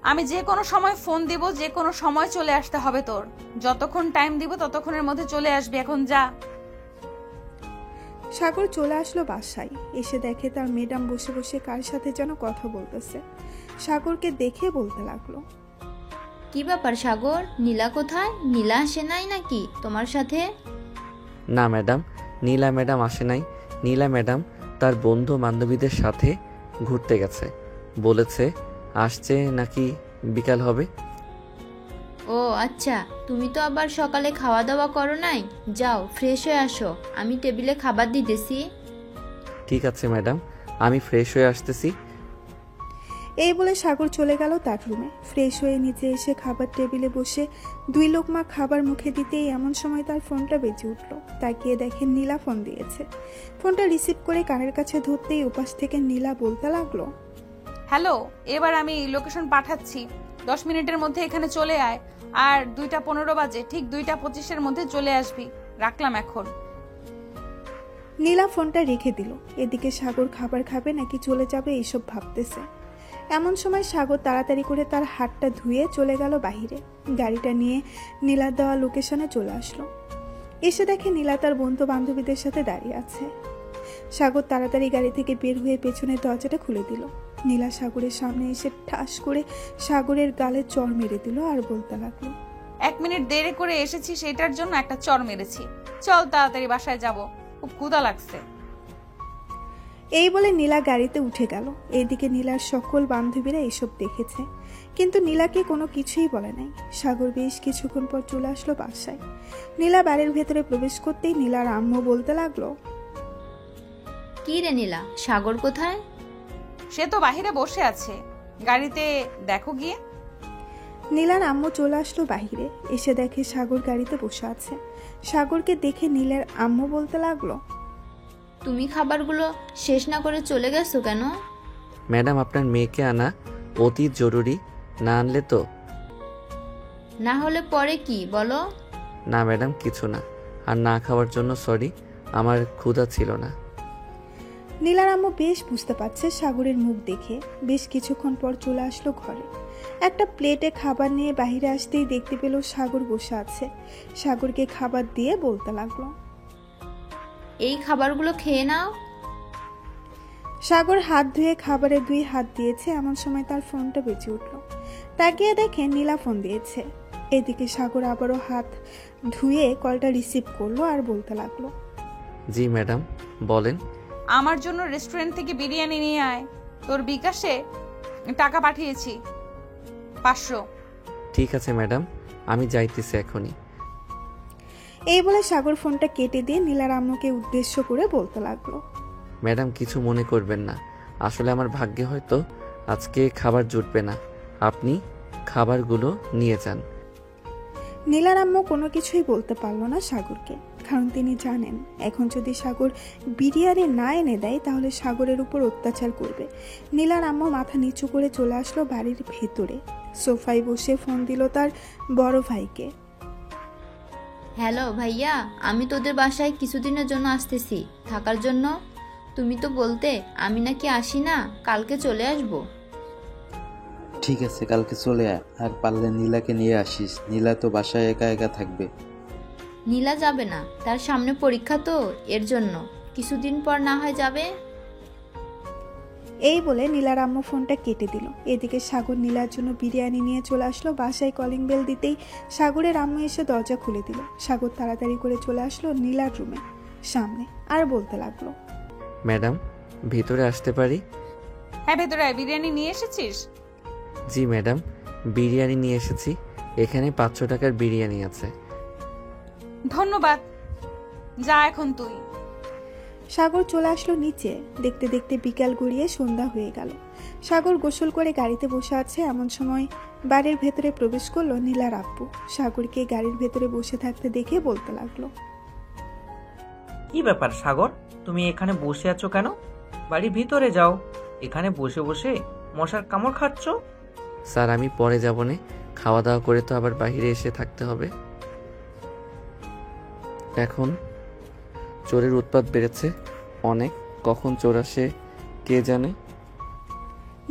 আমি যে কোনো সময় ফোন দিব, যে কোনো সময় চলে আসতে হবে তোর। যতক্ষণ টাইম দিব ততক্ষণের মধ্যে চলে আসবি, এখন যা। সাগর চলে আসলো বাসায়। এসে দেখে তার ম্যাডাম বসে বসে কার সাথে যেন কথা বলতেছে। সাগরকে দেখে বলতে লাগলো, কি ব্যাপার সাগর, নীলা কোথায়? নীলা আসে নাই নাকি তোমার সাথে? না ম্যাডাম, নীলা ম্যাডাম আসে নাই। নীলা ম্যাডাম তার বন্ধু বান্ধবীদের সাথে ঘুরতে গেছে, বলেছে আসছে নাকি বিকাল হবে। ও আচ্ছা, তুমি তো আবার সকালে খাওয়া দাওয়া করো নাই, যাও ফ্রেশ হয়ে আসো, আমি টেবিলে খাবার দিতেছি। ঠিক আছে ম্যাডাম, আমি ফ্রেশ হয়ে আসতেছি। এই বলে সাগর চলে গেল তার রুমে। ফ্রেশ হয়ে নিচে এসে খাবার টেবিলে বসে 2 লোকমা খাবার মুখে দিতেই এমন সময় তার ফোনটা বেজে উঠল। তাকিয়ে দেখেন নীলা ফোন দিয়েছে। ফোনটা রিসিভ করে কানের কাছে ধরতেই উপাস থেকে নীলা বলতে লাগলো, হ্যালো, এবার আমি লোকেশন পাঠাচ্ছি, 10 মিনিটের মধ্যে এখানে চলে আয়। আর 2:15 বাজে, ঠিক 2:25-এর মধ্যে চলে আসবি। রাখলাম এখন। নীলা ফোনটা রেখে দিল। এদিকে সাগর খাবার খাবে নাকি চলে যাবে এইসব ভাবতেছে। এমন সময় সাগর তাড়াতাড়ি করে তার হাতটা ধুয়ে চলে গেল বাহিরে। গাড়িটা নিয়ে নীলার দেওয়া লোকেশনে চলে আসলো। এসে দেখে নীলা তার বন্ধু বান্ধবীদের সাথে দাঁড়িয়ে আছে। সাগর তাড়াতাড়ি গাড়ি থেকে বের হয়ে পেছনের দরজাটা খুলে দিল। নীলা সাগরের সামনে এসে ঠাস করে সাগরের গালে চড় মেরে দিল আর বলতে লাগলো, 1 মিনিট দেরি করে এসেছি, সেটার জন্য একটা চড় মেরেছি। চল তাড়াতাড়ি বাসায় যাব, খুব ক্ষুধা লাগছে। এই বলে নীলা গাড়িতে উঠে গেল। এইদিকে নীলার সকল বান্ধবীরা এসব দেখেছে, কিন্তু নীলাকে কোনো কিছুই বলে নাই। সাগর বেশ কিছুক্ষণ পর চলে আসলো বাসায়। নীলা বাড়ির ভেতরে প্রবেশ করতেই নীলার আম্মু বলতে লাগলো, কি রে নীলা, সাগর কোথায়? সে তো বাহিরে বসে আছে, গাড়িতে দেখো গিয়ে। নীলার আম্মু চলে আসলো বাহিরে। এসে দেখে সাগর গাড়িতে বসে আছে। সাগরকে দেখে নীলার আম্মু বলতে লাগলো, তুমি খাবারগুলো শেষ না করে চলে গেছো কেন? ম্যাডাম আপনার মেয়েকে আনা অতি জরুরি, না আনলে তো? না হলে পরে কি বলো? না ম্যাডাম, কিছু না। আর না খাওয়ার জন্য সরি, আমার ক্ষুধা ছিল না। নীলার আম্মু বেশ বুঝতে পারছে সাগরের মুখ দেখে। বেশ কিছুক্ষণ পর চলে আসলো ঘরে। একটা প্লেটে খাবার নিয়ে বাইরে আসতেই দেখতে পেল সাগর বসে আছে। সাগরকে খাবার দিয়ে বলতে লাগলো, এই খাবারগুলো খেয়ে নাও। সাগর হাত ধুয়ে খাবারে 2 হাত দিয়েছে, এমন সময় তার ফোনটা বেজে উঠল। তাকিয়ে দেখে নীলা ফোন দিয়েছে। এদিকে সাগর আবারও হাত ধুয়ে কলটা রিসিভ করলো আর বলতে লাগলো, জি ম্যাডাম, বলেন। আমার জন্য রেস্টুরেন্ট থেকে বিরিয়ানি নিয়ে আয়। তোর বিকাশে টাকা পাঠিয়েছি 500। ঠিক আছে ম্যাডাম, আমি যাইতেছি এখনই। এই বলে সাগর ফোনটা কেটে দিয়ে নীলার আম্মুকে উদ্দেশ্য করে বলতে লাগলো, ম্যাডাম কিছু মনে করবেন না, আসলে আমার ভাগ্যে হয়তো আজকে খাবার জুটবে না। আপনি খাবারগুলো নিয়ে যান। নীলার আম্মু কোনো কিছুই বলতে পারলো না সাগরকে, কারণ তিনি জানেন এখন যদি সাগর বিরিয়ানি না এনে দেয় তাহলে সাগরের উপর অত্যাচার করবে। নীলার আম্মু মাথা নিচু করে চলে আসলো বাড়ির ভেতরে। সোফায় বসে ফোন দিল তার বড় ভাইকে। হ্যালো ভাইয়া, আমি তোদের বাসায় কিছুদিনের জন্য আসতেছি থাকার জন্য। তুমি তো বলতে আমি নাকি আসি না, কালকে চলে আসবো। ঠিক আছে, কালকে চলে আয়। আর পারলে নীলাকে নিয়ে আসিস, নীলা তো বাসায় একা একা থাকবে। নীলা যাবে না, তার সামনে পরীক্ষা তো, এর জন্য কিছুদিন পর না হয় যাবে। এই বলে নীলার আম্মু ফোনটা কেটে দিল। এদিকে সাগর নীলার জন্য বিরিয়ানি নিয়ে চলে আসলো। বাসায় কলিং বেল দিতেই সাগরের আম্মু এসে দরজা খুলে দিল। সাগর তাড়াতাড়ি করে চলে আসলো নীলার রুমে সামনে আর বলতে লাগলো, ম্যাডাম, ভিতরে আসতে পারি? হ্যাঁ ভেতরে আয়। বিরিয়ানি নিয়ে এসেছিস? জি ম্যাডাম, বিরিয়ানি নিয়ে এসেছি। এখানে 500 টাকার বিরিয়ানি আছে। ধন্যবাদ, যা এখন তুই। সাগর চলে আসলো নিচে। দেখতে দেখতে বিকাল গড়িয়ে সন্ধ্যা হয়ে গেল। সাগর গোসল করে গাড়িতে বসে আছে, এমন সময় বাড়ির ভেতরে প্রবেশ করলো নীলার আব্বু। সাগরকে গাড়ির ভেতরে বসে থাকতে দেখে বলতে লাগলো, কি ব্যাপার সাগর, তুমি এখানে বসে আছো কেন? বাড়ির ভিতরে যাও, এখানে বসে বসে মশার কামড় খাচ্ছ। স্যার আমি পরে যাব না, খাওয়া দাওয়া করে তো আবার বাইরে এসে থাকতে হবে। এখন চোরের উৎপাত বেড়েছে অনেক, কখন চোর আসে কে জানে।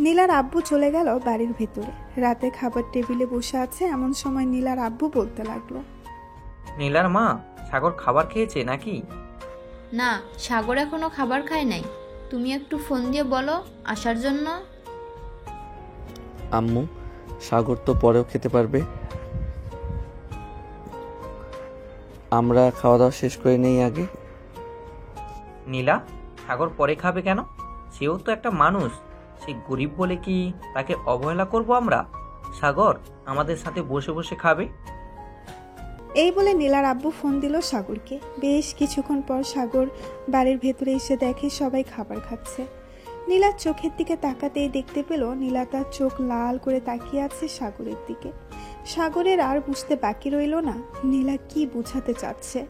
নীলার আব্বু চলে গেল বাড়ির ভেতরে। রাতে খাবার টেবিলে বসে আছে, এমন সময় নীলার আব্বু বলতে লাগলো, নীলার মা, সাগর খাবার খেয়েছে নাকি? না, সাগর এখনো খাবার খায় নাই। তুমি একটু ফোন দিয়ে বলো আসার জন্য। আম্মু, সাগর তো পরেও খেতে পারবে, আমরা খাওয়া দাওয়া শেষ করে নেই আগে। নীলা, সাগর পরে খাবে কেন? সেও তো একটা মানুষ। সে গরিব বলে কি তাকে অবহেলা করব আমরা? সাগর আমাদের সাথে বসে বসে খাবে। এই বলে নীলার আব্বু ফোন দিল সাগরকে। বেশ কিছুক্ষণ পর সাগর বাড়ির ভেতরে এসে দেখে সবাই খাবার খাচ্ছে। নীলার চোখের দিকে তাকাতেই দেখতে পেল নীলা তার চোখ লাল করে তাকিয়ে আছে সাগরের দিকে। সাগরের আর বুঝতে বাকি রইল না নীলা কি বোঝাতে চাচ্ছে।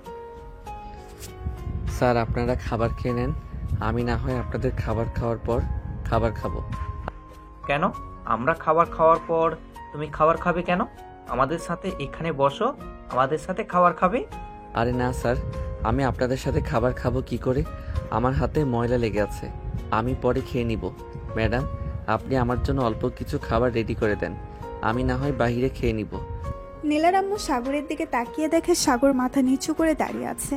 স্যার আপনারা খাবার খেয়ে নেন, আমি না হয় আপনাদের খাবার খাওয়ার পর খাবার খাবো। কেন? আমরা খাবার খাওয়ার পর তুমি খাবার খাবে কেন? আমাদের সাথে এখানে বসো, আমাদের সাথে খাবার খাবে। আরে না স্যার, আমি আপনাদের সাথে খাবার খাবো কি করে? আমার হাতে ময়লা লেগে আছে, আমি পরে খেয়ে নিব। ম্যাডাম, আপনি আমার জন্য অল্প কিছু খাবার রেডি করে দেন, আমি না হয় বাইরে খেয়ে নিব। নীলার আম্মু সাগরের দিকে তাকিয়ে দেখে সাগর মাথা নিচু করে দাঁড়িয়ে আছে।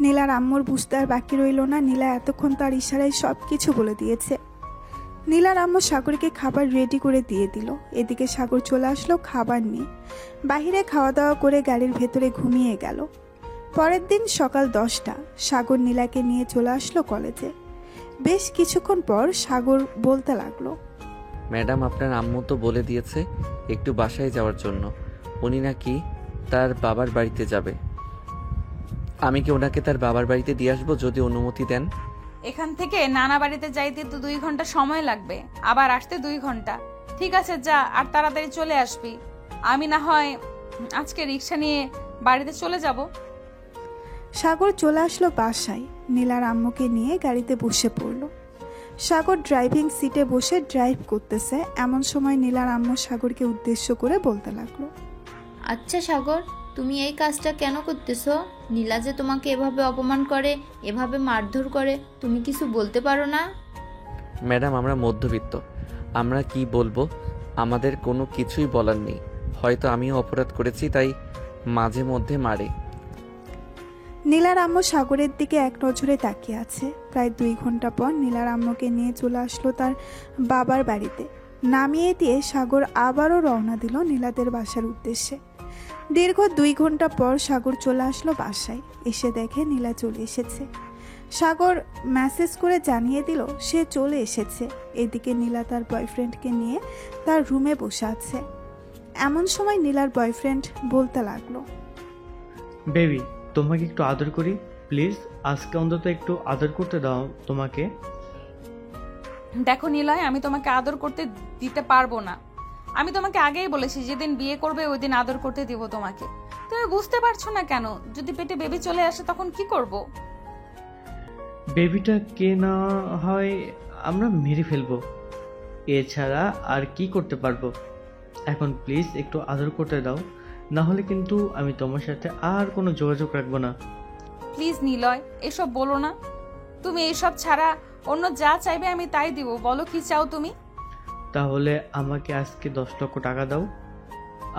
নীলার আম্মুর বুঝতে আর বাকি রইল না, নীলা এতক্ষণ তার ইশারায় সব কিছু বলে দিয়েছে। নীলার আম্মু সাগরকে খাবার রেডি করে দিয়ে দিল। এদিকে সাগর চলে আসলো খাবার নিয়ে। বাহিরে খাওয়া দাওয়া করে গাড়ির ভেতরে ঘুমিয়ে গেল। পরের দিন সকাল 10টা সাগর নীলাকে নিয়ে চলে আসলো কলেজে। বেশ কিছুক্ষণ পর সাগর বলতে লাগলো, ম্যাডাম আপনার আম্মু তো বলে দিয়েছে একটু বাসায় যাওয়ার জন্য, উনি নাকি তার বাবার বাড়িতে যাবে। আমি কি ওনাকে তার বাবার বাড়িতে দিয়ে আসবো যদি অনুমতি দেন? এখান থেকে নানা বাড়িতে যাইতে তো 2 ঘন্টা সময় লাগবে, আবার আসতে 2 ঘন্টা। ঠিক আছে যা, আর তাড়াতাড়ি চলে আসবি। আমি না হয় আজকে রিক্সা নিয়ে বাড়িতে চলে যাব। সাগর চলে আসলো বাসায়। নীলার আম্মুকে নিয়ে গাড়িতে বসে পড়ল। সাগর ড্রাইভিং সিটে বসে ড্রাইভ করতেছে। এমন সময় নীলার আম্মু সাগরকে উদ্দেশ্য করে বলতে লাগলো, আচ্ছা সাগর, তুমি এই কাজটা কেন করতেছো? নীলা যে তোমাকে এভাবে অপমান করে, এভাবে মারধর করে, তুমি কিছু বলতে পারো না? ম্যাডাম, আমরা মধ্যবিত্ত, আমরা কি বলবো? আমাদের কোনো কিছুই বলার নেই। হয়তো আমিও অপরাধ করেছি, তাই মাঝে মধ্যে মারে। নীলার আম্মু সাগরের দিকে এক নজরে তাকিয়ে আছে। প্রায় 2 ঘন্টা পর নীলার আম্মুকে নিয়ে চলে আসলো তার বাবার বাড়িতে। নামিয়ে দিয়ে সাগর আবারও রওনা দিল নীলাদের বাসার উদ্দেশ্যে। দীর্ঘ 2 ঘন্টা পর সাগর চলে আসলো বাসায়। এসে দেখে নীলা চলে এসেছে। সাগর মেসেজ করে জানিয়ে দিল সে চলে এসেছে। এদিকে নীলা তার বয়ফ্রেন্ডকে নিয়ে তার রুমে বসে আছে। এমন সময় নীলার বয়ফ্রেন্ড বলতে লাগলো, বেবি, তোমাকে একটু আদর করি প্লিজ, আজকে অন্তত একটু আদর করতে দাও তোমাকে। দেখো নিলয়, আমি তোমাকে আদর করতে দিতে পারবো না। আমি তোমাকে আগেই বলেছি যেদিন বিয়ে করবে ওই দিন আদর করতে দিব তোমাকে। তুমি বুঝতে পারছো না কেন? যদি পেটে বেবি চলে আসে তখন কি করব? বেবিটা কে না হয় আমরা মেরে ফেলবো, এছাড়া আর কি করতে পারবো। এখন প্লিজ একটু আদর করতে দাও, না হলে কিন্তু আমি তোমার সাথে আর কোনো যোগাযোগ রাখবো না। প্লিজ নিলয়, এসব বলো না। তুমি এইসব ছাড়া অন্য যা চাইবে আমি তাই দিব। বলো কি চাও তুমি? তাহলে আমাকে আজকে 10 লক্ষ টাকা দাও।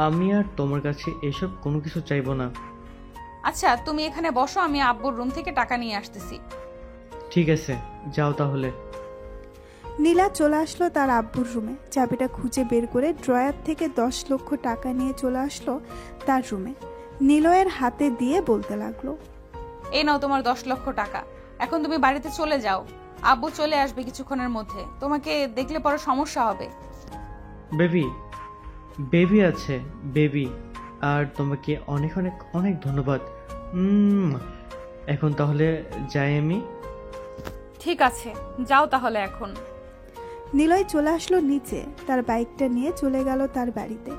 আমি আর তোমার কাছে এসব কোনো কিছু চাইবো না। আচ্ছা, তুমি এখানে বসো, আমি আব্বুর রুম থেকে টাকা নিয়ে আসতেছি। ঠিক আছে, যাও তাহলে। নীলা চলে আসলো তার আব্বুর রুমে। চাবিটা খুঁজে বের করে ড্রয়ার থেকে 10 লক্ষ টাকা নিয়ে চলে আসলো তার রুমে। নিলয়ের হাতে দিয়ে বলতে লাগলো, এই নাও তোমার 10 লক্ষ টাকা। এখন তুমি বাড়িতে চলে যাও, আব্বু চলে আসবে কিছুক্ষণের মধ্যে। তোমাকে দেখলে পরে সমস্যা হবে। বেবি, বেবি আছে বেবি, আর তোমাকে অনেক অনেক অনেক ধন্যবাদ। এখন তাহলে যাই আমি। ঠিক আছে, যাও তাহলে এখন। নিলয় চলে আসলো নিচে, তার বাইকটা নিয়ে চলে গেল তার বাড়িতে।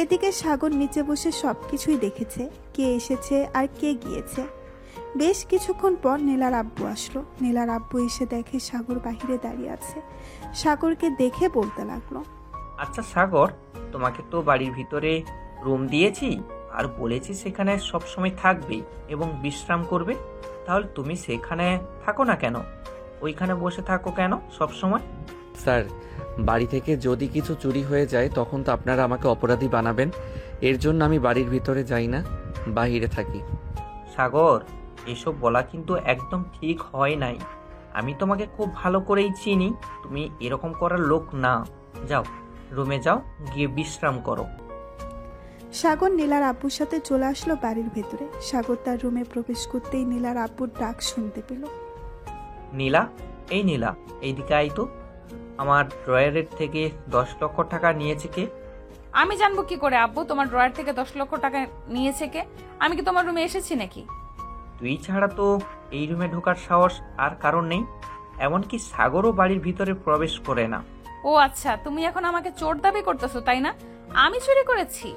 এদিকে সাগর নিচে বসে সবকিছুই দেখেছে, কে এসেছে আর কে গিয়েছে। বেশ কিছুক্ষণ পর নীলার আব্বু আসলো। নীলার আব্বু এসে দেখে সাগর বাহিরে দাঁড়িয়ে আছে। সাগরকে দেখে বলতে লাগলো, আচ্ছা সাগর, তোমাকে তো বাড়ির ভিতরে রুম দিয়েছি আর বলেছি সেখানে সবসময় থাকবে এবং বিশ্রাম করবে। তাহলে তুমি সেখানে থাকো না কেন? ওইখানে বসে থাকো কেন সব সময়? স্যার, বাড়ি থেকে যদি কিছু চুরি হয়ে যায় তখন তো আপনারা আমাকে অপরাধী বানাবেন। এর জন্য আমি বাড়ির ভিতরে যাই না, বাইরে থাকি। সাগর, এসব বলা কিন্তু একদম ঠিক হয় নাই। আমি তোমাকে খুব ভালো করেই চিনি, তুমি এরকম করার লোক না। যাও রুমে যাও, গিয়ে বিশ্রাম করো। সাগর নীলার আব্বুর সাথে চলে আসলো বাড়ির ভেতরে। সাগর তার রুমে প্রবেশ করতেই নীলার আব্বুর ডাক শুনতে পেল। নীলা, এই নীলা, এইদিকে আই তো। আমার ড্রয়ারের থেকে 10 লক্ষ টাকা নিয়েছে কে? আমি জানবো কি করে আব্বু তোমার ড্রয়ার থেকে 10 লক্ষ টাকা নিয়েছে কে? আমি কি তোমার রুমে এসেছি নাকি? তুই ছাড়া তো এই রুমে ঢোকার সাহস আর কারণ নেই। এমনকি সাগরও বাড়ির ভিতরে প্রবেশ করে না। ও আচ্ছা, তুমি এখন আমাকে চোর দাবি করতেছো তাই না? আমি চুরি করেছি?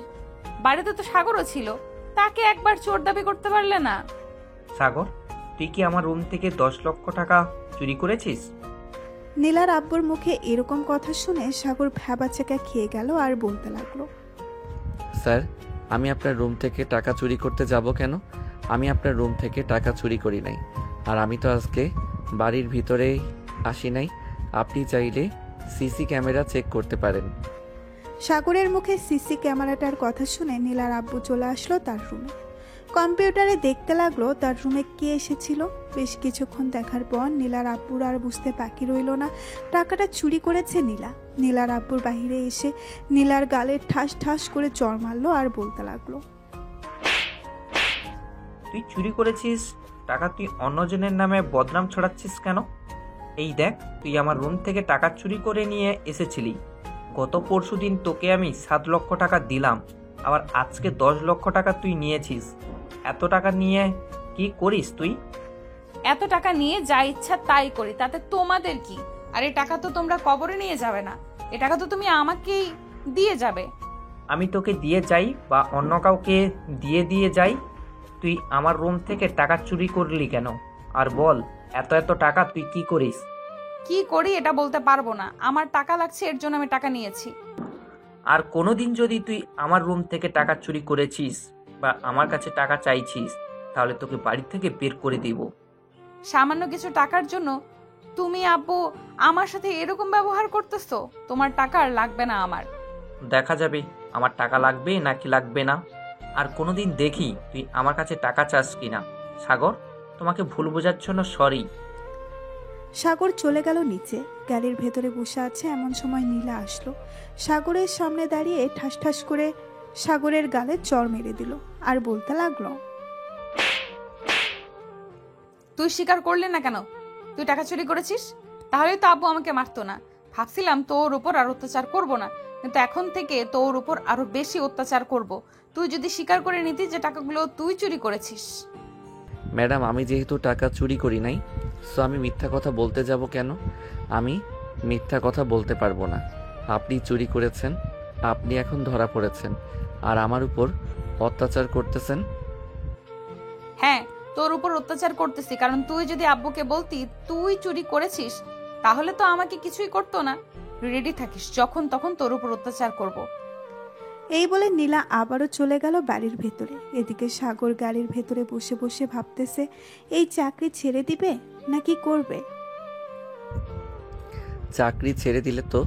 বাড়িতে তো সাগরও ছিল, তাকে একবার চোর দাবি করতে পারলে না? সাগর, তুই কি আমার রুম থেকে 10 লক্ষ টাকা চুরি করেছিস? নীলার আব্বুর মুখে এরকম কথা শুনে সাগর ভ্যাবাচাকা খেয়ে গেল আর বলতে লাগলো, স্যার, আমি আপনার রুম থেকে টাকা চুরি করতে যাব কেন? আমি আপনার রুম থেকে টাকা চুরি করি নাই। আর আমি তো আজকে বাড়ির ভিতরেই আসি নাই। আপনি চাইলে সিসি ক্যামেরা চেক করতে পারেন। সাগরের মুখে সিসি ক্যামেরাটার কথা শুনে নীলার আব্বু চলে আসলো তার রুমে। কম্পিউটারে দেখতে লাগলো তার রুমে কে এসেছিল। বেশ কিছুক্ষণ দেখার পর নীলার আব্বুর আর বুঝতে বাকি রইল না টাকাটা চুরি করেছে নীলা। নীলার আব্বুর বাহিরে এসে নীলার গালে ঠাস ঠাস করে চড় মারলো আর বলতে লাগলো, তুই চুরি করেছিস টাকা, তুই অন্যজনের নামে বদনাম ছড়াচ্ছিস কেন? এই দেখ, তুই আমার রুম থেকে টাকা চুরি করে নিয়ে এসেছিলি। গত পরশুদিন তোকে আমি 7 লক্ষ টাকা দিলাম, আবার আজকে 10 লক্ষ টাকা তুই নিয়েছিস। এত টাকা নিয়ে কি করিস তুই? এত টাকা নিয়ে যা ইচ্ছা তাই করি, তাতে তোমাদের কি? আর এই টাকা তো তোমরা কবরে নিয়ে যাবে না, এই টাকা তো তুমি আমাকেই দিয়ে যাবে। আমি তোকে দিয়ে যাই বা অন্য কাউকে দিয়ে যাই, তুই আমার রুম থেকে টাকা চুরি করলি কেন? আর বল, এত টাকা তুই কি করিস? কি করি এটা বলতে পারবো না। আমার টাকা লাগছে, এর জন্য আমি টাকা নিয়েছি। আর কোনোদিন যদি তুই আমার রুম থেকে টাকা চুরি করেছিস বা আমার কাছে টাকা চাইছিস, তাহলে তোকে বাড়ি থেকে বের করে দিব। সামান্য কিছু টাকার জন্য তুমি আব্বু আমার সাথে এরকম ব্যবহার করতেছো? তোমার টাকা আর লাগবে না আমার। দেখা যাবে আমার টাকা লাগবে নাকি লাগবে না। আর কোনোদিন দেখি তুই আমার কাছে টাকা চাস কিনা। সাগর, তোমাকে ভুল বোঝার জন্য সরি। সাগর চলে গেল নিচে। গাড়ির ভেতরে বসে আছে এমন সময় নীলা আসলো। সাগরের সামনে দাঁড়িয়ে ঠাস ঠাস করে সাগরের গালে চড় মেরে দিল আর বলতে লাগলো, তুই স্বীকার করলি না কেন তুই টাকা চুরি করেছিস? তাহলেই তো আব্বু আমাকে মারতো না। ভাবছিলাম তোর উপর আর অত্যাচার করব না, কিন্তু এখন থেকে তোর উপর আরো বেশি অত্যাচার করব। তুই যদি স্বীকার করে নিতি যে টাকাগুলো তুই চুরি করেছিস। ম্যাডাম, আমি যেহেতু টাকা চুরি করি নাই, সো আমি মিথ্যা কথা বলতে যাব কেন? আমি মিথ্যা কথা বলতে পারবো না। আপনি চুরি করেছেন, আপনি এখন ধরা পড়েছেন, আর আমার উপর অত্যাচার করতেছেন। হ্যাঁ, তোর উপর অত্যাচার করতেছি, কারণ তুই যদি আব্বুকে বলতি তুই চুরি করেছিস, তাহলে তো আমাকে কিছুই করতো না। রেডি থাকিস, যখন তখন তোর উপর অত্যাচার করব। এই বলে নীলা আবারও চলে গেল বাড়ির ভেতরে। এদিকে সাগর গাড়ির ভেতরে বসে বসে ভাবতেছে এই চাকরি ছেড়ে দিবে নাকি করবে। চাকরি ছেড়ে দিলে তো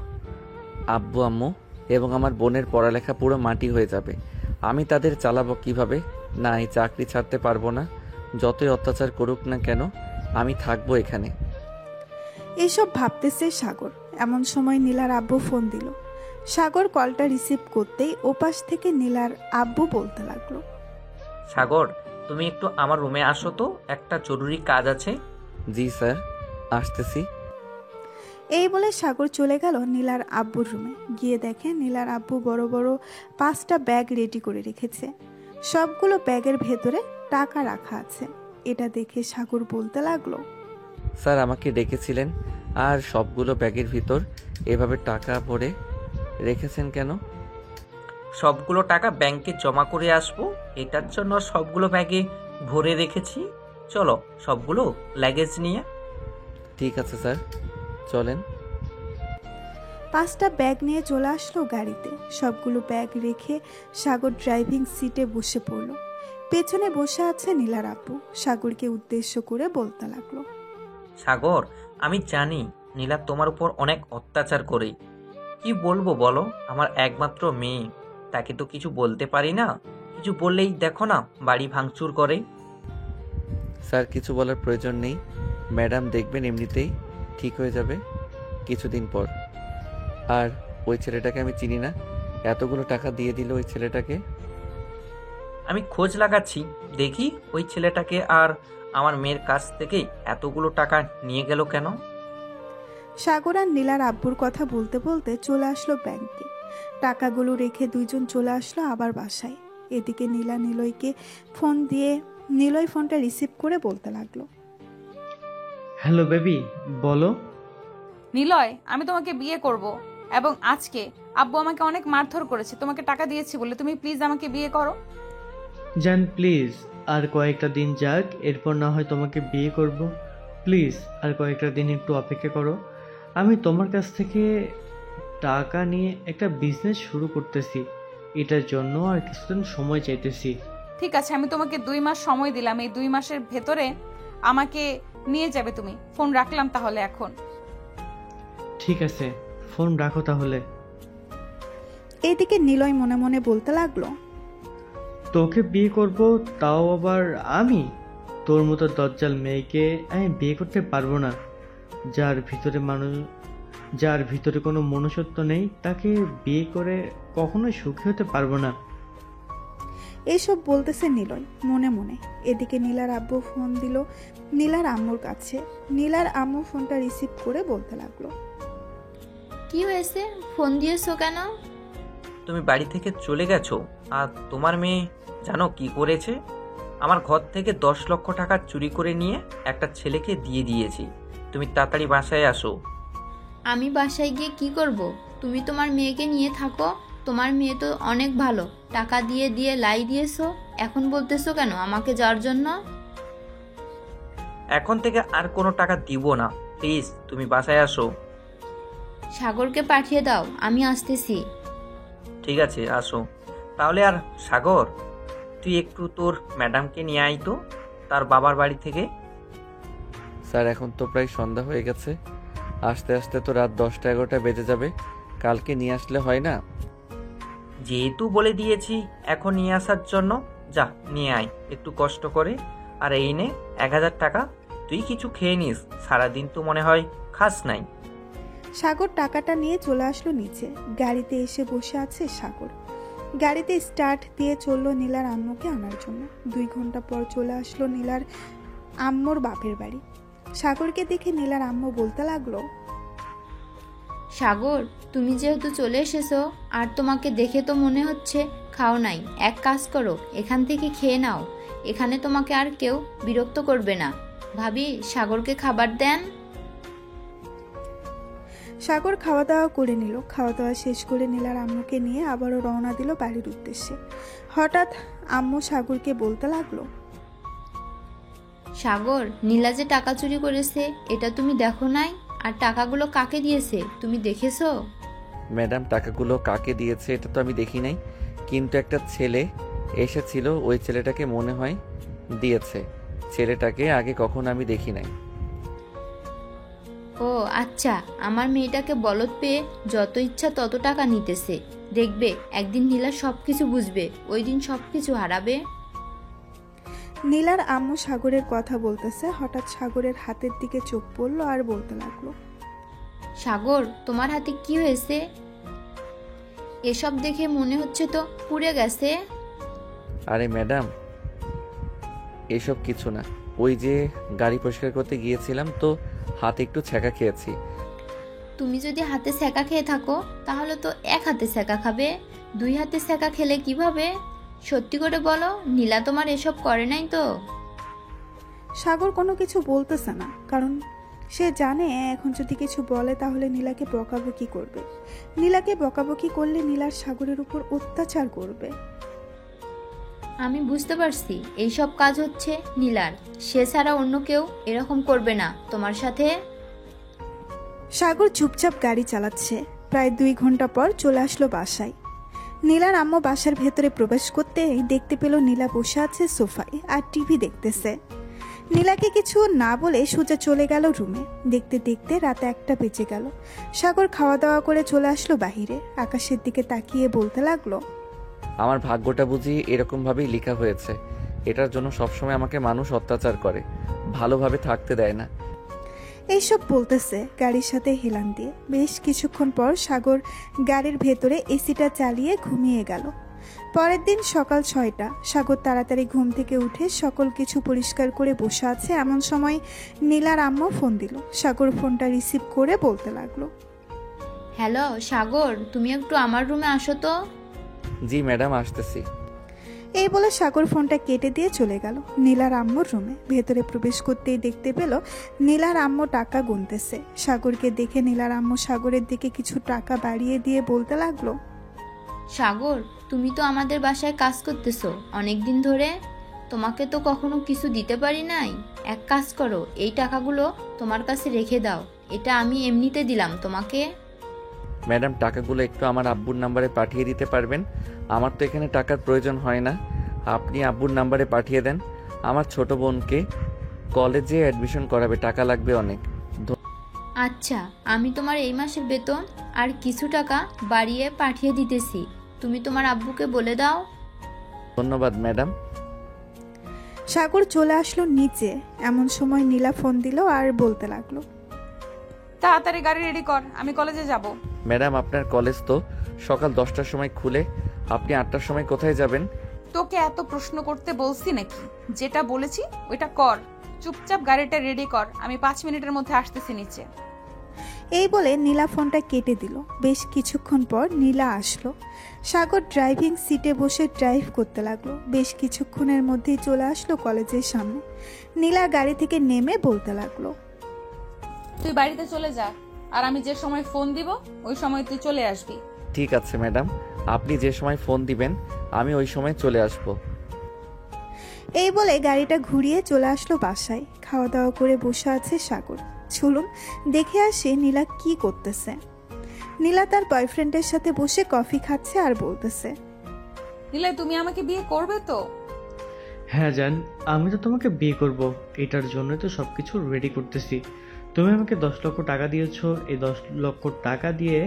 আব্বু আম্মু এবং আমার বোনের পড়ালেখা পুরো মাটি হয়ে যাবে। আমি তাদের চালাবো কিভাবে? না, এই চাকরি ছাড়তে পারবো না। যতই অত্যাচার করুক না কেন, আমি থাকবো এখানে। এইসব ভাবতেছে সাগর। এমন সময় নীলার আব্বু ফোন দিল। সাগর কলটা রিসিভ করতেই ওপাশ থেকে নীলার আব্বু বলতে লাগলো, সাগর, তুমি একটু আমার রুমে আসো তো, একটা জরুরি কাজ আছে। জি স্যার, আসতেছি। এই বলে সাগর চলে গেল নীলার আব্বুর রুমে। গিয়ে দেখে নীলার আব্বু বড় বড় 5টা ব্যাগ রেডি করে রেখেছে। সবগুলো ব্যাগের ভেতরে টাকা রাখা আছে। এটা দেখে সাগর বলতে লাগলো, স্যার আমাকে ডেকেছিলেন, আর সবগুলো ব্যাগের ভিতর এভাবে টাকা ভরে রেখেছেন কেন? সবগুলো টাকা ব্যাংকে জমা করে আসবো, এটার জন্য সবগুলো ব্যাগে ভরে রেখেছি। চলো সবগুলো লাগেজ নিয়ে। ঠিক আছে স্যার, চলেন। 5টা ব্যাগ নিয়ে চলে আসলো গাড়িতে। সবগুলো ব্যাগ রেখে সাগর ড্রাইভিং সিটে বসে পড়ল। পেছনে বসে আছে নীলার আব্বু। সাগরকে উদ্দেশ্য করে বলতে লাগলো, সাগর, আমি জানি নীলা তোমার উপর অনেক অত্যাচার করে। কি বলবো বলো, আমার একমাত্র মেয়ে, তাকে তো কিছু বলতে পারি না। কিছু বললেই দেখো না বাড়ি ভাঙচুর করে। স্যার কিছু বলার প্রয়োজন নেই, ম্যাডাম দেখবেন এমনিতেই ঠিক হয়ে যাবে কিছুদিন পর। আর ওই ছেলেটাকে আমি চিনি না, এতগুলো টাকা দিয়ে দিল ওই ছেলেটাকে। আমি খোঁজ লাগাচ্ছি, দেখি ওই ছেলেটাকে আর আমার মেয়ের কাছ থেকে এতগুলো টাকা নিয়ে গেল কেন। সাগর আর নীলার আব্বুর কথা বলতে বলতে চলে আসলো ব্যাংকে। টাকাগুলো রেখে দুইজন চলে আসলো আবার বাসায়। এদিকে নীলা নিলয়কে ফোন দিয়ে নিলয় ফোনটা রিসিভ করে বলতে লাগলো, হ্যালো বেবি, বলো। নিলয়, আমি তোমাকে বিয়ে করব, এবং আজকে আব্বু আমাকে অনেক মারধর করেছে। তোমাকে টাকা দিয়েছি বলে তুমি প্লিজ আমাকে বিয়ে করো। জান প্লিজ, আর কয়েকটা দিন যাক, এরপর না হয় তোমাকে বিয়ে করব। প্লিজ আর কয়েকটা দিন একটু অপেক্ষা করো। আমি তোমার কাছ থেকে টাকা নিয়ে একটা বিজনেস শুরু করতেছি, এটার জন্য আর কিছুদিন সময় চাইতেছি। ঠিক আছে, আমি তোমাকে 2 মাস সময় দিলাম। এই 2 মাসের ভেতরে আমাকে নিয়ে যাবে তুমি। ফোন রাখলাম তাহলে এখন। ঠিক আছে, ফোন রাখো তাহলে। এদিকে নিলয় মনে মনে বলতে লাগলো, তোকে বিয়ে করব, তাও আবার আমি? তোর মতো দজ্জাল মেয়েকে আমি বিয়ে করতে পারবো না। যার ভিতরে কোনো মনুষ্যত্ব নেই, তাকে বিয়ে করে কখনোই সুখী হতে পারবো না। এইসব বলতেছে নিলয় মনে মনে। এদিকে নীলার আব্বু ফোন দিল নীলার আম্মুর কাছে। নীলার আম্মু ফোনটা রিসিভ করে বলতে লাগলো, কি হয়েছে, ফোন দিয়েছো কেন? তুমি বাড়ি থেকে চলে গেছো, আর তোমার মেয়ে জানো কি করেছে? আমার ঘর থেকে 10 লক্ষ টাকা চুরি করে নিয়ে একটা ছেলেকে দিয়ে দিয়েছি। তুমি তাড়াতাড়ি বাসায় আসো। আমি বাসায় গিয়ে কি করব? তুমি তোমার মেয়েকে নিয়ে থাকো, তোমার মেয়ে তো অনেক ভালো। টাকা দিয়ে দিয়ে লাই দিয়েছো, এখন বলতেছো কেন আমাকে যাওয়ার জন্য? এখন থেকে আর কোনো টাকা দিব না। প্লিজ তুমি বাসায় আসো। সাগরকে পাঠিয়ে দাও, আমি আসতেছি। ঠিক আছে, আসো তাহলে। আর সাগর, তুই একটু তোর ম্যাডামকে নিয়ে আয় তো তার বাবার বাড়ি থেকে। স্যার এখন তো প্রায় সন্ধ্যা হয়ে গেছে, আস্তে আস্তে তো রাত 10টা-11টা বেজে যাবে। কালকে নিয়ে আসলে হয় না? যেহেতু বলে দিয়েছি এখন নিয়ে আসার জন্য, যা নিয়ে আয় একটু কষ্ট করে। আর এই নে 1000 টাকা, তুই কিছু খেয়ে নিস, সারাদিন তো মনে হয় খাস নাই। সাগর টাকাটা নিয়ে চলে আসলো নিচে। গাড়িতে এসে বসে আছে সাগর। গাড়িতে স্টার্ট দিয়ে চললো নীলার আম্মুকে আনার জন্য। 2 ঘন্টা পর চলে আসলো নীলার আম্মুর বাপের বাড়ি। সাগরকে দেখে নীলার আম্মু বলতে লাগলো, সাগর, তুমি যেহেতু চলে এসেছো আর তোমাকে দেখে তো মনে হচ্ছে খাও নাই, এক কাজ করো, এখান থেকে খেয়ে নাও। এখানে তোমাকে আর কেউ বিরক্ত করবে না। ভাবি, সাগরকে খাবার দেন। সাগর খাওয়া দাওয়া করে নিল। খাওয়া দাওয়া শেষ করে নীলার আম্মুকে নিয়ে আবারও রওনা দিল বাড়ির উদ্দেশ্যে। হঠাৎ আম্মু সাগরকে বলতে লাগলো, সাগর, নীলা যে টাকা চুরি করেছে এটা তুমি দেখো নাই? আর টাকাগুলো কাকে দিয়েছে তুমি দেখেছো? ম্যাডাম, টাকাগুলো কাকে দিয়েছে এটা তো আমি দেখি নাই, কিন্তু একটা ছেলে এসেছিল, ওই ছেলেটাকে মনে হয় দিয়েছে। ছেলেটাকে আগে কখনো আমি দেখি নাই। ও আচ্ছা, আমার মেয়েটাকে বলদ পেয়ে যত ইচ্ছা তত টাকা নিতেছে। দেখবে একদিন নীলা সবকিছু বুঝবে, ওই দিন সবকিছু হারাবে। নীলার আম্মু সাগরের কথা বলতেছে। হঠাৎ সাগরের হাতের দিকে চোখ পড়লো আর বলতে লাগলো, সাগর, তোমার হাতে কি হয়েছে? এসব দেখে মনে হচ্ছে তো পুড়ে গেছে। আরে ম্যাডাম, এসব কিছু না, ওই যে গাড়ি পরিষ্কার করতে গিয়েছিলাম তো হাতে একটু ছ্যাঁকা খেয়েছি। তুমি যদি হাতে ছ্যাঁকা খেয়ে থাকো তাহলে তো এক হাতে ছ্যাঁকা খাবে, 2 হাতে ছ্যাঁকা খেলে কিভাবে? সত্যি করে বলো, নীলা তোমার এসব করে নাই তো? সাগর কোনো কিছু বলতেছে না, কারণ সে জানে এখন যদি কিছু বলে তাহলে নীলাকে বকাবকি করবে। নীলাকে বকাবকি করলে নীলার সাগরের উপর অত্যাচার করবে। আমি বুঝতে পারছি এইসব কাজ হচ্ছে নীলার, সে ছাড়া অন্য কেউ এরকম করবে না তোমার সাথে। সাগর চুপচাপ গাড়ি চালাচ্ছে। প্রায় 2 ঘন্টা পর চলে আসলো বাসায়। নীলার আম্মু বাসার ভেতরে প্রবেশ করতে দেখতে পেল নীলা বসে আছে সোফায় আর টিভি দেখতেছে। নীলাকে কিছু না বলে সোজা চলে গেল রুমে। দেখতে দেখতে রাত 1টা বেজে গেল। সাগর খাওয়া দাওয়া করে চলে আসলো বাহিরে। আকাশের দিকে তাকিয়ে বলতে লাগলো, আমার ভাগ্যটা বুঝি এরকমভাবেই লেখা হয়েছে। এটার জন্য সবসময় আমাকে মানুষ অত্যাচার করে, ভালোভাবে থাকতে দেয় না। এইসব বলতেছে গাড়ির সাথে হেলান দিয়ে। বেশ কিছুক্ষণ পর সাগর গাড়ির ভেতরে এসিটা চালিয়ে ঘুমিয়ে গেল। পরের দিন সকাল 6টা। সাগর তাড়াতাড়ি ঘুম থেকে উঠে সকল কিছু পরিষ্কার করে বসে আছে। এমন সময় নীলার আম্মু ফোন দিল। সাগর ফোনটা রিসিভ করে বলতে লাগলো, হ্যালো সাগর, তুমি একটু আমার রুমে আসো তো। জি ম্যাডাম, আসতেছি। এই বলে সাগর ফোনটা কেটে দিয়ে চলে গেল নীলার আম্মুর রুমে। ভেতরে প্রবেশ করতেই দেখতে পেল নীলার আম্মু টাকা গুনতেছে। সাগরকে দেখে নীলার আম্মু সাগরের দিকে কিছু টাকা বাড়িয়ে দিয়ে বলতে লাগলো, সাগর, তুমি তো আমাদের বাসায় কাজ করতেছো অনেক দিন ধরে, তোমাকে তো কখনো কিছু দিতে পারি নাই। এক কাজ করো, এই টাকাগুলো তোমার কাছে রেখে দাও, এটা আমি এমনিতে দিলাম তোমাকে। ম্যাডাম, টাকাগুলো একটু আমার আব্বুর নাম্বারে পাঠিয়ে দিতে পারবেন? আমার তো এখানে টাকার প্রয়োজন হয় না, আপনি আব্বুর নাম্বারে পাঠিয়ে দেন। আমার ছোট বোনকে কলেজে অ্যাডমিশন করাবে, টাকা লাগবে অনেক। আচ্ছা, আমি তোমার এই মাসের বেতন আর কিছু টাকা বাড়িয়ে পাঠিয়ে দিতেছি, তুমি তোমার আব্বুকে বলে দাও। ধন্যবাদ ম্যাডাম। সাগর চলে আসলো নিচে। এমন সময় নীলা ফোন দিল আর বলতে লাগলো, তাড়াতাড়ি গাড়ি রেডি কর, আমি কলেজে যাব। ম্যাডাম, আপনার কলেজ তো সকাল 10টার সময় খুলে, আপনি 8টার সময় কোথায় যাবেন? তোকে এত প্রশ্ন করতে বলছি নাকি? যেটা বলেছি ওইটা কর। চুপচাপ গাড়িটা রেডি কর, আমি 5 মিনিটের মধ্যে আসতেছি নিচে। এই বলে নীলা ফোনটা কেটে দিল। বেশ কিছুক্ষণ পর নীলা আসলো। সাগর ড্রাইভিং সিটে বসে ড্রাইভ করতে লাগলো। বেশ কিছুক্ষণের মধ্যেই চলে আসলো কলেজের সামনে। নীলা গাড়ি থেকে নেমে বলতে লাগলো, তুই বাড়িতে চলে যা, আর আমি যে সময় ফোন দিব ওই সময় তুই চলে আসবি। ঠিক আছে ম্যাডাম, আপনি যে সময় ফোন দিবেন আমি ওই সময় চলে আসব। এই বলে গাড়িটা ঘুরিয়ে চলে আসলো বাসায়। খাওয়া দাওয়া করে বসে আছে সাগর। চলুন দেখে আসি নীলা কি করতেছে। নীলা তার বয়ফ্রেন্ডের সাথে বসে কফি খাচ্ছে আর বলতেছে, নীলা তুমি আমাকে বিয়ে করবে তো? হ্যাঁ জান, আমি তো তোমাকে বিয়ে করব, এটার জন্য তো সবকিছু রেডি করতেছি। তুমি আমাকে 10 লক্ষ টাকা দিয়েছো, এই 10 লক্ষ টাকা দিয়ে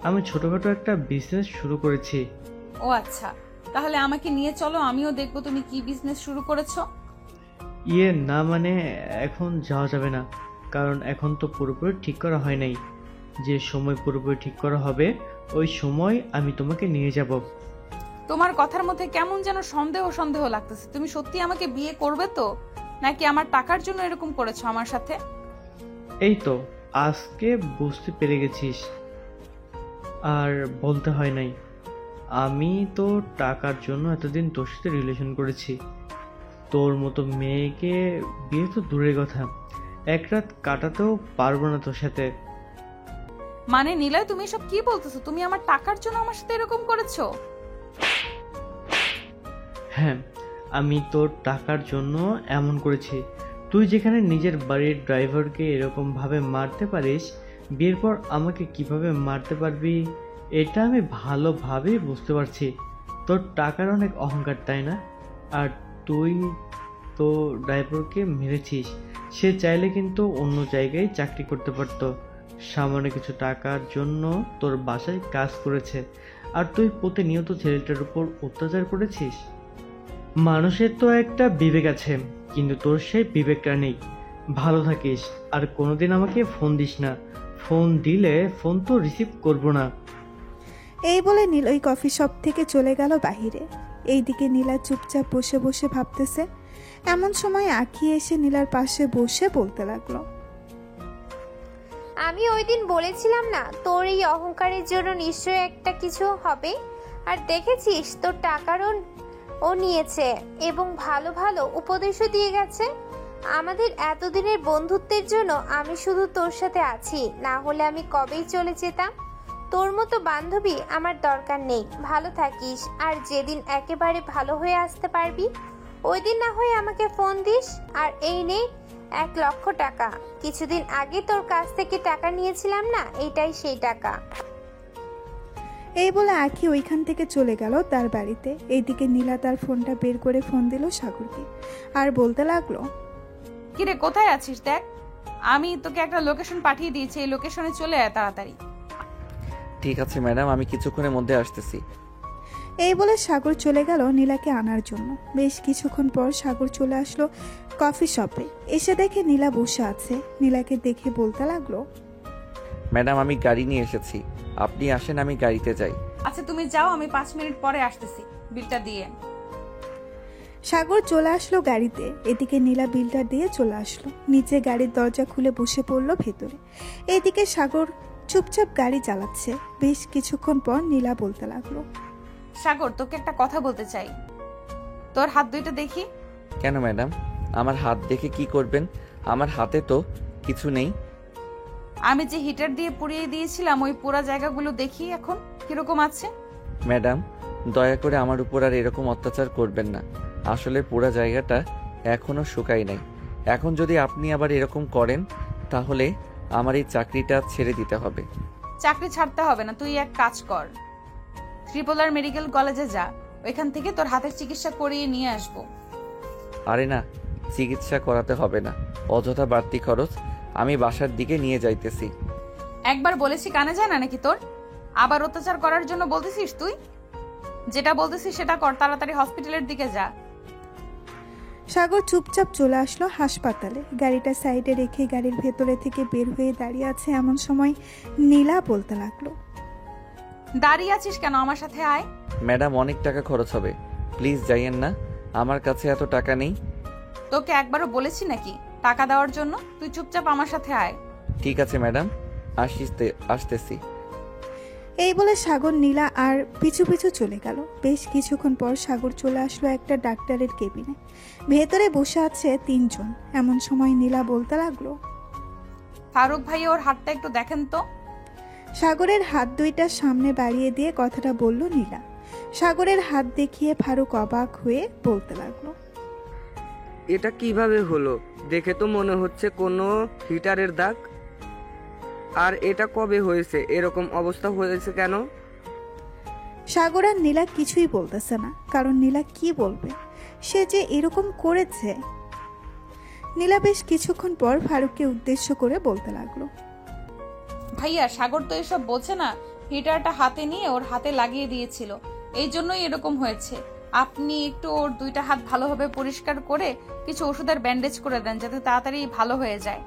আমি ছোটখাটো একটা বিজনেস শুরু করেছি। ও আচ্ছা, তাহলে আমাকে নিয়ে চলো, আমিও দেখবো তুমি কি বিজনেস শুরু করেছো। ইয়ে না, মানে এখন যাওয়া যাবে না, কারণ এখন তো পুরোপুরি ঠিক করা হয় নাই। যে সময় পুরোপুরি ঠিক করা হবে ওই সময় আমি তোমাকে নিয়ে যাব। তোমার কথার মধ্যে কেমন যেন সন্দেহ সন্দেহ লাগতেছে। তুমি সত্যি আমাকে বিয়ে করবে তো, নাকি আমার টাকার জন্য এরকম করেছো আমার সাথে? এই তো আজকে বুঝতে পেরে গেছিস, আর বলতে হয় নাই। আমি তো টাকার জন্য এতদিন তোর সাথে রিলেশন করেছি। তোর মতো মেয়েকে বিয়ে তো দূরের কথা, এক রাত কাটাতেও পারবো না তোর সাথে। মানে নীলয়, তুমি সব কি বলতেছো? তুমি আমার টাকার জন্য আমার সাথে এরকম করেছো? হ্যাঁ, আমি তোর টাকার জন্য এমন করেছি। তুই যেখানে নিজের বাড়ির ড্রাইভারকে এরকম ভাবে মারতে পারিস, বিয়ের পর আমাকে কিভাবে মারতে পারবি এটা আমি ভালোভাবে বুঝতে পারছি। তোর টাকার অনেক অহংকার, তাই না? আর তুই তো ড্রাইভারকে মেরেছিস। সে চাইলে কিন্তু অন্য জায়গায় চাকরি করতে পারতো। সামান্য কিছু টাকার জন্য তোর বাসায় কাজ করেছে, আর তুই প্রতিনিয়ত ছেলেটার উপর অত্যাচার করেছিস। মানুষের তো একটা বিবেক আছে, কিন্তু তোর সেই বিবেকটা নেই। ভালো থাকিস, আর কোনোদিন আমাকে ফোন দিস না। ফোন দিলে ফোন তো রিসিভ করব না। এই বলে নীল ওই কফি শপ থেকে চলে গেল বাহিরে। এইদিকে নীলা চুপচাপ বসে বসে ভাবতেছে। এমন সময় আঁখি এসে নীলার পাশে বসে বলতে লাগলো, আমি ওই দিন বলেছিলাম না তোর এই অহংকারের জন্য নিশ্চয়ই একটা কিছু হবে। আর দেখেছিস তোর টাকারও ও নিয়েছে এবং ভালো ভালো উপদেশও দিয়ে গেছে। আমাদের এতদিনের বন্ধুত্বের জন্য আমি শুধু তোর সাথে আছি, না হলে আমি কবেই চলে যেতাম। তোর মতো বান্ধবী আমার দরকার নেই। ভালো থাকিস, আর যেদিন একেবারে ভালো হয়ে আসতে পারবি ওই দিন না হয়ে আমাকে ফোন দিস। আর এই নে 1 লক্ষ টাকা, কিছুদিন আগে তোর কাছ থেকে টাকা নিয়েছিলাম না, এটাই সেই টাকা। এই বলে আঁখি ওইখান থেকে চলে গেল তার বাড়িতে। এইদিকে নীলা তার ফোনটা বের করে ফোন দিল সাগরকে আর বলতে লাগলো, কিরে কোথায় আছিস? দেখ, আমি তোকে একটা লোকেশন পাঠিয়ে দিয়েছি, এই লোকেশনে চলে আয় তাড়াতাড়ি। ঠিক আছে ম্যাডাম, আমি কিছুক্ষণের মধ্যে আসতেছি। এই বলে সাগর চলে গেল নীলাকে আনার জন্য। বেশ কিছুক্ষণ পর সাগর চলে আসলো কফি শপে। এসে দেখে নীলা বসে আছে। নীলাকে দেখে বলতে লাগলো, ম্যাডাম আমি গাড়ি নিয়ে এসেছি, আপনি আসেন, আমি গাড়িতে যাই। আচ্ছা তুমি যাও, আমি 5 মিনিট পরে আসতেছি, বিলটা দিয়ে। সাগর চলে আসলো গাড়িতে। এদিকে নীলা বিলটা দিয়ে চলে আসলো নিচে। গাড়ির দরজা খুলে বসে পড়লো ভেতরে। এদিকে সাগর চুপচাপ গাড়ি চালাচ্ছে। বেশ কিছুক্ষণ পর নীলা বলতে লাগলো, সাগর তোকে একটা কথা বলতে চাই। তোর হাত দুইটা দেখি। কেন ম্যাডাম, আমার হাত দেখে কি করবেন? আমার হাতে তো কিছু নেই। আমি যে হিটার দিয়ে পুড়িয়ে দিয়েছিলাম ওই পোড়া জায়গাগুলো দেখি এখন কিরকম আছে। ম্যাডাম দয়া করে আমার উপর আর এরকম অত্যাচার করবেন না। আসলে পুরো জায়গাটা এখনো শুকায় নাই। এখন যদি আপনি আবার এরকম করেন তাহলে আমার এই চাকরিটা ছেড়ে দিতে হবে। চাকরি ছাড়তে হবে না, তুই এক কাজ কর, ত্রিপোলার মেডিকেল কলেজে যা, ওইখান থেকে তোর হাতের চিকিৎসা করিয়ে নিয়ে আসবো। আরে না, চিকিৎসা করাতে হবে না, অযথা বাড়তি খরচ। আমি বাসার দিকে নিয়ে যাইতেছি। একবার বলেছি কানে যায় না নাকি তোর? আবার অত্যাচার করার জন্য বলতেছিস তুই? যেটা বলতেছিস সেটা কর, তাড়াতাড়ি হসপিটালের দিকে যা। সাগর চুপচাপ চলে আসলো হাসপাতালে। গাড়িটা সাইডে রেখে গাড়ির ভেতরে থেকে বের হয়ে দাঁড়িয়ে আছে। এমন সময় নীলা বলতে লাগলো, দাঁড়িয়ে আছিস কেন? আমার সাথে আয়। ম্যাডাম অনেক টাকা খরচ হবে, প্লিজ যাইয়েন না, আমার কাছে এত টাকা নেই। তোকে একবারও বলেছি নাকি টাকা দেওয়ার জন্য? তুই চুপচাপ আমার সাথে আয়। ঠিক আছে ম্যাডাম, আসতেছি। এই বলে সাগর নীলা আর পিছু পিছু চলে গেল। বেশ কিছুক্ষণ পর সাগর চলে আসলো একটা ডাক্তারের কেবিনে। ভেতরে বসে আছে 3 জন। এমন সময় নীলা বলতে লাগলো, ফারুক ভাই ওর হাতটা একটু দেখেন তো। সাগরের হাত দুইটা সামনে বাড়িয়ে দিয়ে কথাটা বলল নীলা। সাগরের হাত দেখিয়ে ফারুক অবাক হয়ে বলতে লাগলো, এটা কিভাবে হলো? দেখে তো মনে হচ্ছে কোনো হিটারের দাগ। আর এটা কবে হয়েছে? এরকম অবস্থা হয়েছে কেন? সাগর আর নীলা কিছুই বলতেছে না, কারণ নীলা কি বলবে, সে যে এরকম করেছে। নীলা বেশ কিছুক্ষণ পর ফারুককে উদ্দেশ্য করে বলতে লাগলো, ভাইয়া সাগর তো এসব বোঝে না, হিটারটা হাতে নিয়ে ওর হাতে লাগিয়ে দিয়েছিল, এই জন্যই এরকম হয়েছে। আপনি একটু ওর দুইটা হাত ভালোভাবে পরিষ্কার করে কিছু ওষুধের ব্যান্ডেজ করে দেন, যাতে তাড়াতাড়ি ভালো হয়ে যায়।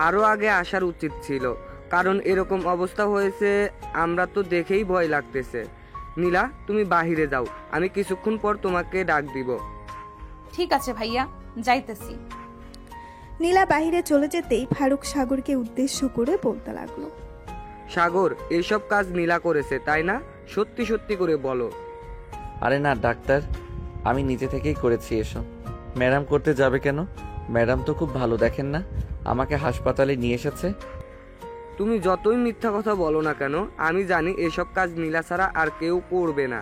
আরো আগে আসার উচিত ছিল, কারণ এরকম অবস্থা হয়েছে আমরা তো দেখেই ভয় লাগতেছে। নীলা, তুমি বাহিরে যাও, আমি কিছুক্ষণ পর তোমাকে ডাক দিব। ঠিক আছে ভাইয়া, যাইতেছি। নীলা বাহিরে চলে যেতেই ফারুক সাগরকে উদ্দেশ্য করে বলতে লাগলো, সাগর, এইসব কাজ নীলা করেছে তাই না? সত্যি সত্যি করে বলো। আরে না ডাক্তার, আমি নিজে থেকেই করেছি এসব। ম্যাডাম করতে যাবে কেন? ম্যাডাম তো খুব ভালো, দেখেন না আমাকে হাসপাতালে নিয়ে এসেছে। তুমি যতই মিথ্যা কথা বলো না কেন, আমি জানি এসব কাজ নীলা ছাড়া আর কেউ করবে না।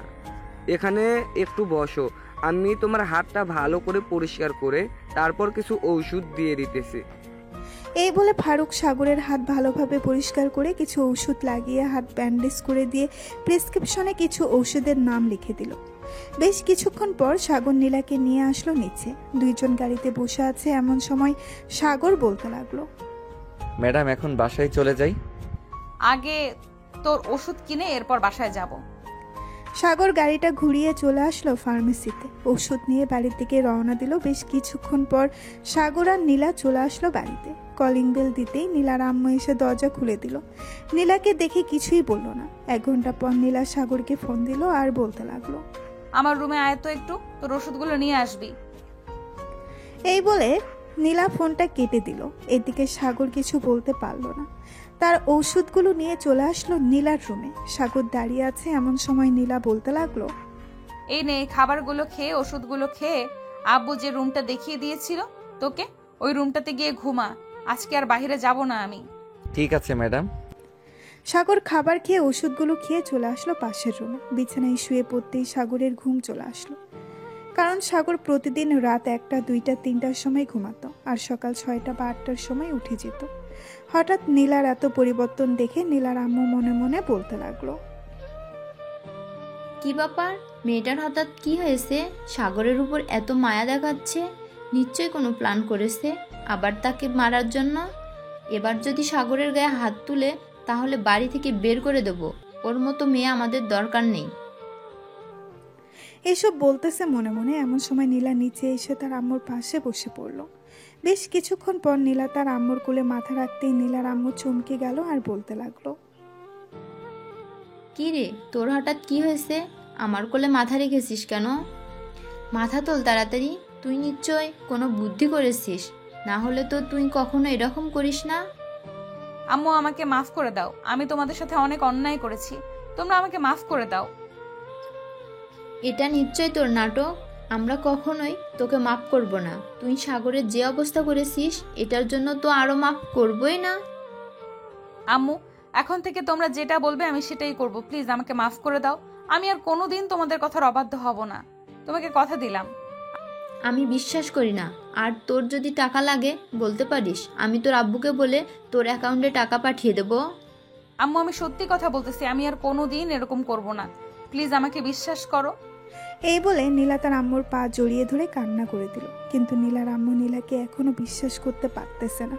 এখানে একটু বসো, আমি তোমার হাতটা ভালো করে পরিষ্কার করে তারপর কিছু ঔষধ দিয়ে দিতেছি। এই বলে ফারুক সাগরের হাত ভালোভাবে পরিষ্কার করে কিছু ঔষধ লাগিয়ে হাত ব্যান্ডেজ করে দিয়ে প্রেসক্রিপশনে কিছু ঔষধের নাম লিখে দিল। বেশ কিছুক্ষণ পর সাগর নীলাকে নিয়ে আসলো নিচে। দুইজন গাড়িতে বসে আছে, এমন সময় সাগর বলতে লাগলো, ম্যাডাম এখন বাসায় চলে যাই? আগে তোর ওষুধ কিনে এরপর বাসায় যাব। সাগর গাড়িটা ঘুরিয়ে চলে আসলো ফার্মেসিতে। ওষুধ নিয়ে বাড়ির দিকে রওনা দিল। বেশ কিছুক্ষণ পর সাগর আর নীলা চলে আসলো বাড়িতে। কলিং বেল দিতেই নীলার আম্মু এসে দরজা খুলে দিল। নীলাকে দেখে কিছুই বলল না। 1 ঘন্টা পর নীলা সাগরকে ফোন দিল আর বলতে লাগলো, আমার রুমে আয় তো একটু, তোর ওষুধগুলো নিয়ে আসবি। এই বলে নীলা ফোনটা কেটে দিল। এদিকে সাগর কিছু বলতে পারলো না। তার ঔষধগুলো নিয়ে চলে আসলো নীলার রুমে। সাগর দাঁড়িয়ে আছে, এমন সময় নীলা বলতে লাগলো, এই নে খাবারগুলো খেয়ে ওষুধগুলো খেয়ে আব্বু যে রুমটা দেখিয়ে দিয়েছিল তোকে, ওই রুমটাতে গিয়ে ঘুমা, আজকে আর বাইরে যাব না আমি। ঠিক আছে ম্যাডাম। সাগর খাবার খেয়ে ওষুধগুলো খেয়ে চলে আসলো পাশের রুমে। বিছানায় শুয়ে পড়তেই সাগরের ঘুম চলে আসলো, কারণ সাগর প্রতিদিন রাত 1টা, 2টা, 3টার সময় ঘুমাতো আর সকাল 6টা বা 8টার সময় উঠে যেত। হঠাৎ নীলার এত পরিবর্তন দেখে নীলার আম্মু মনে মনে বলতে লাগলো, কি ব্যাপার, মেয়েটার হঠাৎ কি হয়েছে? সাগরের উপর এত মায়া দেখাচ্ছে, নিশ্চয়ই কোনো প্ল্যান করেছে আবার তাকে মারার জন্য। এবার যদি সাগরের গায়ে হাত তুলে তাহলে বাড়ি থেকে বের করে দেব। ওর মতো মেয়ে আমাদের দরকার নেই। এসব বলতেছে মনে মনে। এমন সময় নীলা নিচে এসে তার আম্মুর পাশে বসে পড়ল। বেশ কিছুক্ষণ পর নীলা তার আম্মুর কোলে মাথা রাখতেই নীলার আম্মু চমকে গেল আর বলতে লাগলো, কি রে, তোর হঠাৎ কি হয়েছে? আমার কোলে মাথা রেখেছিস কেন? মাথা তোল তাড়াতাড়ি, তুই নিশ্চয় কোনো বুদ্ধি করেছিস, না হলে তো তুই কখনো এরকম করিস না। আম্মু আমাকে মাফ করে দাও, আমি তোমাদের সাথে অনেক অন্যায় করেছি, তোমরা আমাকে মাফ করে দাও। এটা নিশ্চয় তোর নাটক, আমরা কখনোই তোকে মাফ করব না। তুই সাগরের যে অবস্থা করেছিস এটার জন্য তো আরো মাফ করবই না। আম্মু, এখন থেকে তোমরা যেটা বলবে আমি সেটাই করব, প্লিজ আমাকে মাফ করে দাও। আমি আর কোনোদিন তোমাদের কথার অবাধ্য হব না, তোমাকে কথা দিলাম। আমি বিশ্বাস করি না, আর তোর যদি টাকা লাগে বলতে পারিস, আমি তোর আব্বুকে বলে তোর অ্যাকাউন্টে টাকা পাঠিয়ে দেব। আম্মু, আমি সত্যি কথা বলতেছি, আমি আর কোনোদিন এরকম করব না, প্লিজ আমাকে বিশ্বাস করো। এই বলে নীলা তার আম্মুর পা জড়িয়ে ধরে কান্না করে দিল। কিন্তু নীলার আম্মু নীলাকে এখনো বিশ্বাস করতে পারতেছে না।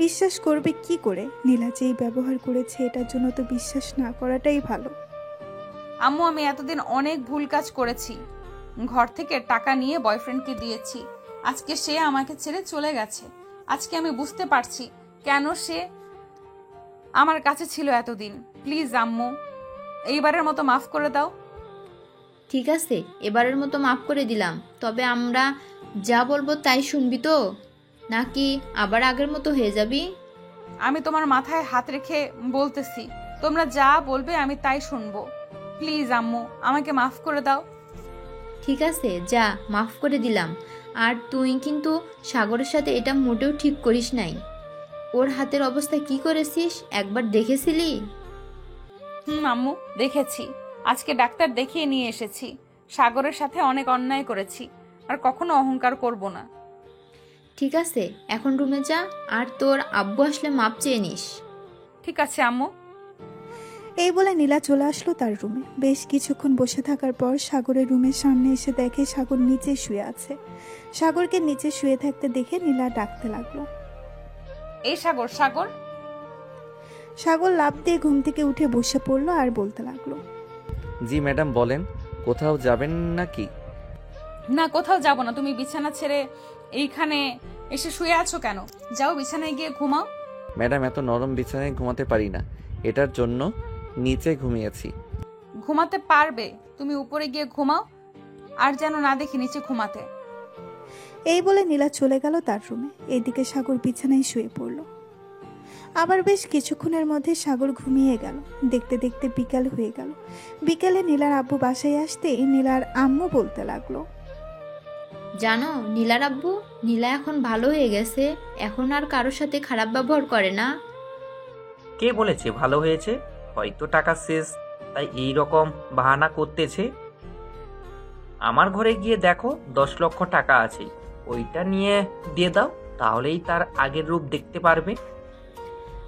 বিশ্বাস করবে কি করে? নীলা যেই ব্যবহার করেছে এটার জন্য তো বিশ্বাস না করাটাই ভালো। আম্মু, আমি এতদিন অনেক ভুল কাজ করেছি, ঘর থেকে টাকা নিয়ে বয়ফ্রেন্ডকে দিয়েছি, আজকে সে আমাকে ছেড়ে চলে গেছে। আজকে আমি বুঝতে পারছি কেন সে আমার কাছে ছিল এতদিন। প্লিজ আম্মু, এইবারের মতো মাফ করে দাও। ঠিক আছে, এবারের মতো মাফ করে দিলাম, তবে আমরা যা বলবো তাই শুনবি তো, নাকি আবার আগের মতো হয়ে যাবি? আমি তোমার মাথায় হাত রেখে বলতেছি, তোমরা যা বলবে আমি তাই শুনবো। প্লিজ আম্মু, আমাকে মাফ করে দাও। ঠিক আছে, যা, মাফ করে দিলাম। আর তুই কিন্তু সাগরের সাথে এটা মোটেও ঠিক করিস নাই। ওর হাতের অবস্থা কি করেছিস একবার দেখেছিলি? আম্মু, দেখেছি, আজকে ডাক্তার দেখিয়ে নিয়ে এসেছি। সাগরের সাথে অনেক অন্যায় করেছি, আর কখনো অহংকার করব না। ঠিক আছে, এখন রুমে যা, আর তোর আব্বু আসলে মাপ চেয়ে নিস। ঠিক আছে আম্মু। এই বলে নীলা চলে আসলো তার রুমে। বেশ কিছুক্ষণ বসে থাকার পর সাগরের রুমের সামনে এসে দেখে সাগর নিচে শুয়ে আছে। সাগরকে নিচে শুয়ে থাকতে দেখে নীলা ডাকতে লাগলো, এই সাগর, সাগর। সাগর লাফ দিয়ে ঘুম থেকে উঠে বসে পড়লো আর বলতে লাগলো, জি ম্যাডাম বলেন, কোথাও যাবেন নাকি? না, কোথাও যাব না। তুমি বিছানা ছেড়ে এইখানে এসে শুয়ে আছো কেন? যাও বিছানায় গিয়ে ঘুমাও। ম্যাডাম এত নরম বিছানায় ঘুমাতে পারি না, এটার জন্য নিচে ঘুমিয়েছি। ঘুমাতে পারবে, তুমি উপরে গিয়ে ঘুমাও, আর যেন না দেখি নিচে ঘুমাতে। এই বলে নীলা চলে গেল তার রুমে। এদিকে সাগর বিছানায় শুয়ে পড়ল। আবার বেশ কিছুক্ষণের মধ্যে সাগর ঘুমিয়ে গেল। দেখতে দেখতে বিকাল হয়ে গেল। বিকালে নীলার আব্বু বাসায় আসতেই নীলার আম্মু বলতে লাগলো, জানো নীলার আব্বু, নীলা এখন ভালো হয়ে গেছে, এখন আর কারোর সাথে খারাপ ব্যবহার করে না। কে বলেছে ভালো হয়েছে? হয়তো টাকা শেষ, তাই এই রকম বাহানা করতেছে। আমার ঘরে গিয়ে দেখো 10 লক্ষ টাকা আছে, ওইটা নিয়ে দিয়ে দাও, তাহলেই তার আগের রূপ দেখতে পারবে।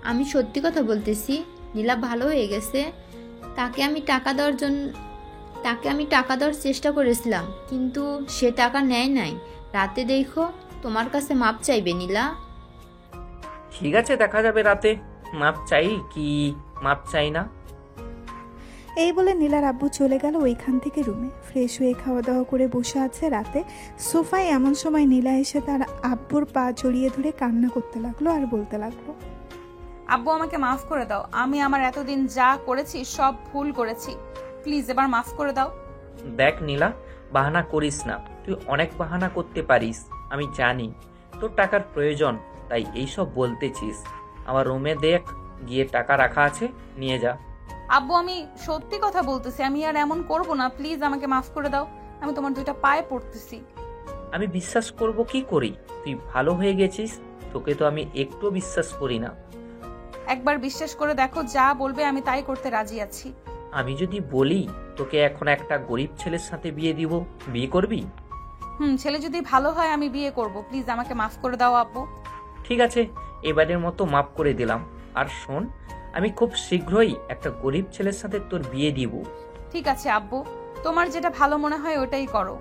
আমি সত্যি কথা বলতেছি, নীলা ভালো হয়ে গেছে। তাকে আমি টাকা দেওয়ার চেষ্টা করেছিলাম, কিন্তু সে টাকা নেয় নাই। রাতে দেখো তোমার কাছে মাপ চাইবে নীলা। ঠিক আছে, দেখা যাবে রাতে মাপ চাই কি মাপ চাই না। এই বলে নীলার আব্বু চলে গেল ওইখান থেকে রুমে। ফ্রেশ হয়ে খাওয়া দাওয়া করে বসে আছে রাতে সোফায়। এমন সময় নীলা এসে তার আব্বুর পা জড়িয়ে ধরে কান্না করতে লাগলো আর বলতে লাগলো, আব্বু আমাকে মাফ করে দাও, আমি আমার এতদিন যা করেছি সব ভুল করেছি, প্লিজ এবার মাফ করে দাও। দেখ নীলা, বাহানা করিস না, তুই অনেক বাহানা করতে পারিস, আমি জানি তোর টাকার প্রয়োজন, তাই এইসব বলতেছিস। আমার রুমে দেখ, গিয়ে টাকা রাখা আছে, নিয়ে যা। আব্বু আমি সত্যি কথা বলতেছি, আমি আর এমন করব না, প্লিজ আমাকে মাফ করে দাও, আমি তোমার দুইটা পায়ে পড়তেছি। আমি বিশ্বাস করব কি করি? তুই ভালো হয়ে গেছিস, তোকে তো আমি একটু বিশ্বাস করি না। একবার বিশ্বাস করে দেখো, যা বলবে আমি তাই করতে রাজি আছি। আমি যদি বলি তোকে এখন একটা গরিব ছেলের সাথে বিয়ে দিব, বিয়ে করবি? ছেলে যদি ভালো হয় আমি বিয়ে করব, প্লিজ আমাকে মাফ করে দাও আব্বু। ঠিক আছে, এবারের মতো মাফ করে দিলাম। আর শোন, আমি খুব শীঘ্রই একটা গরিব ছেলের সাথে তোর বিয়ে দিব। ঠিক আছে আব্বু, তোমার যেটা ভালো মনে হয় ওটাই করো।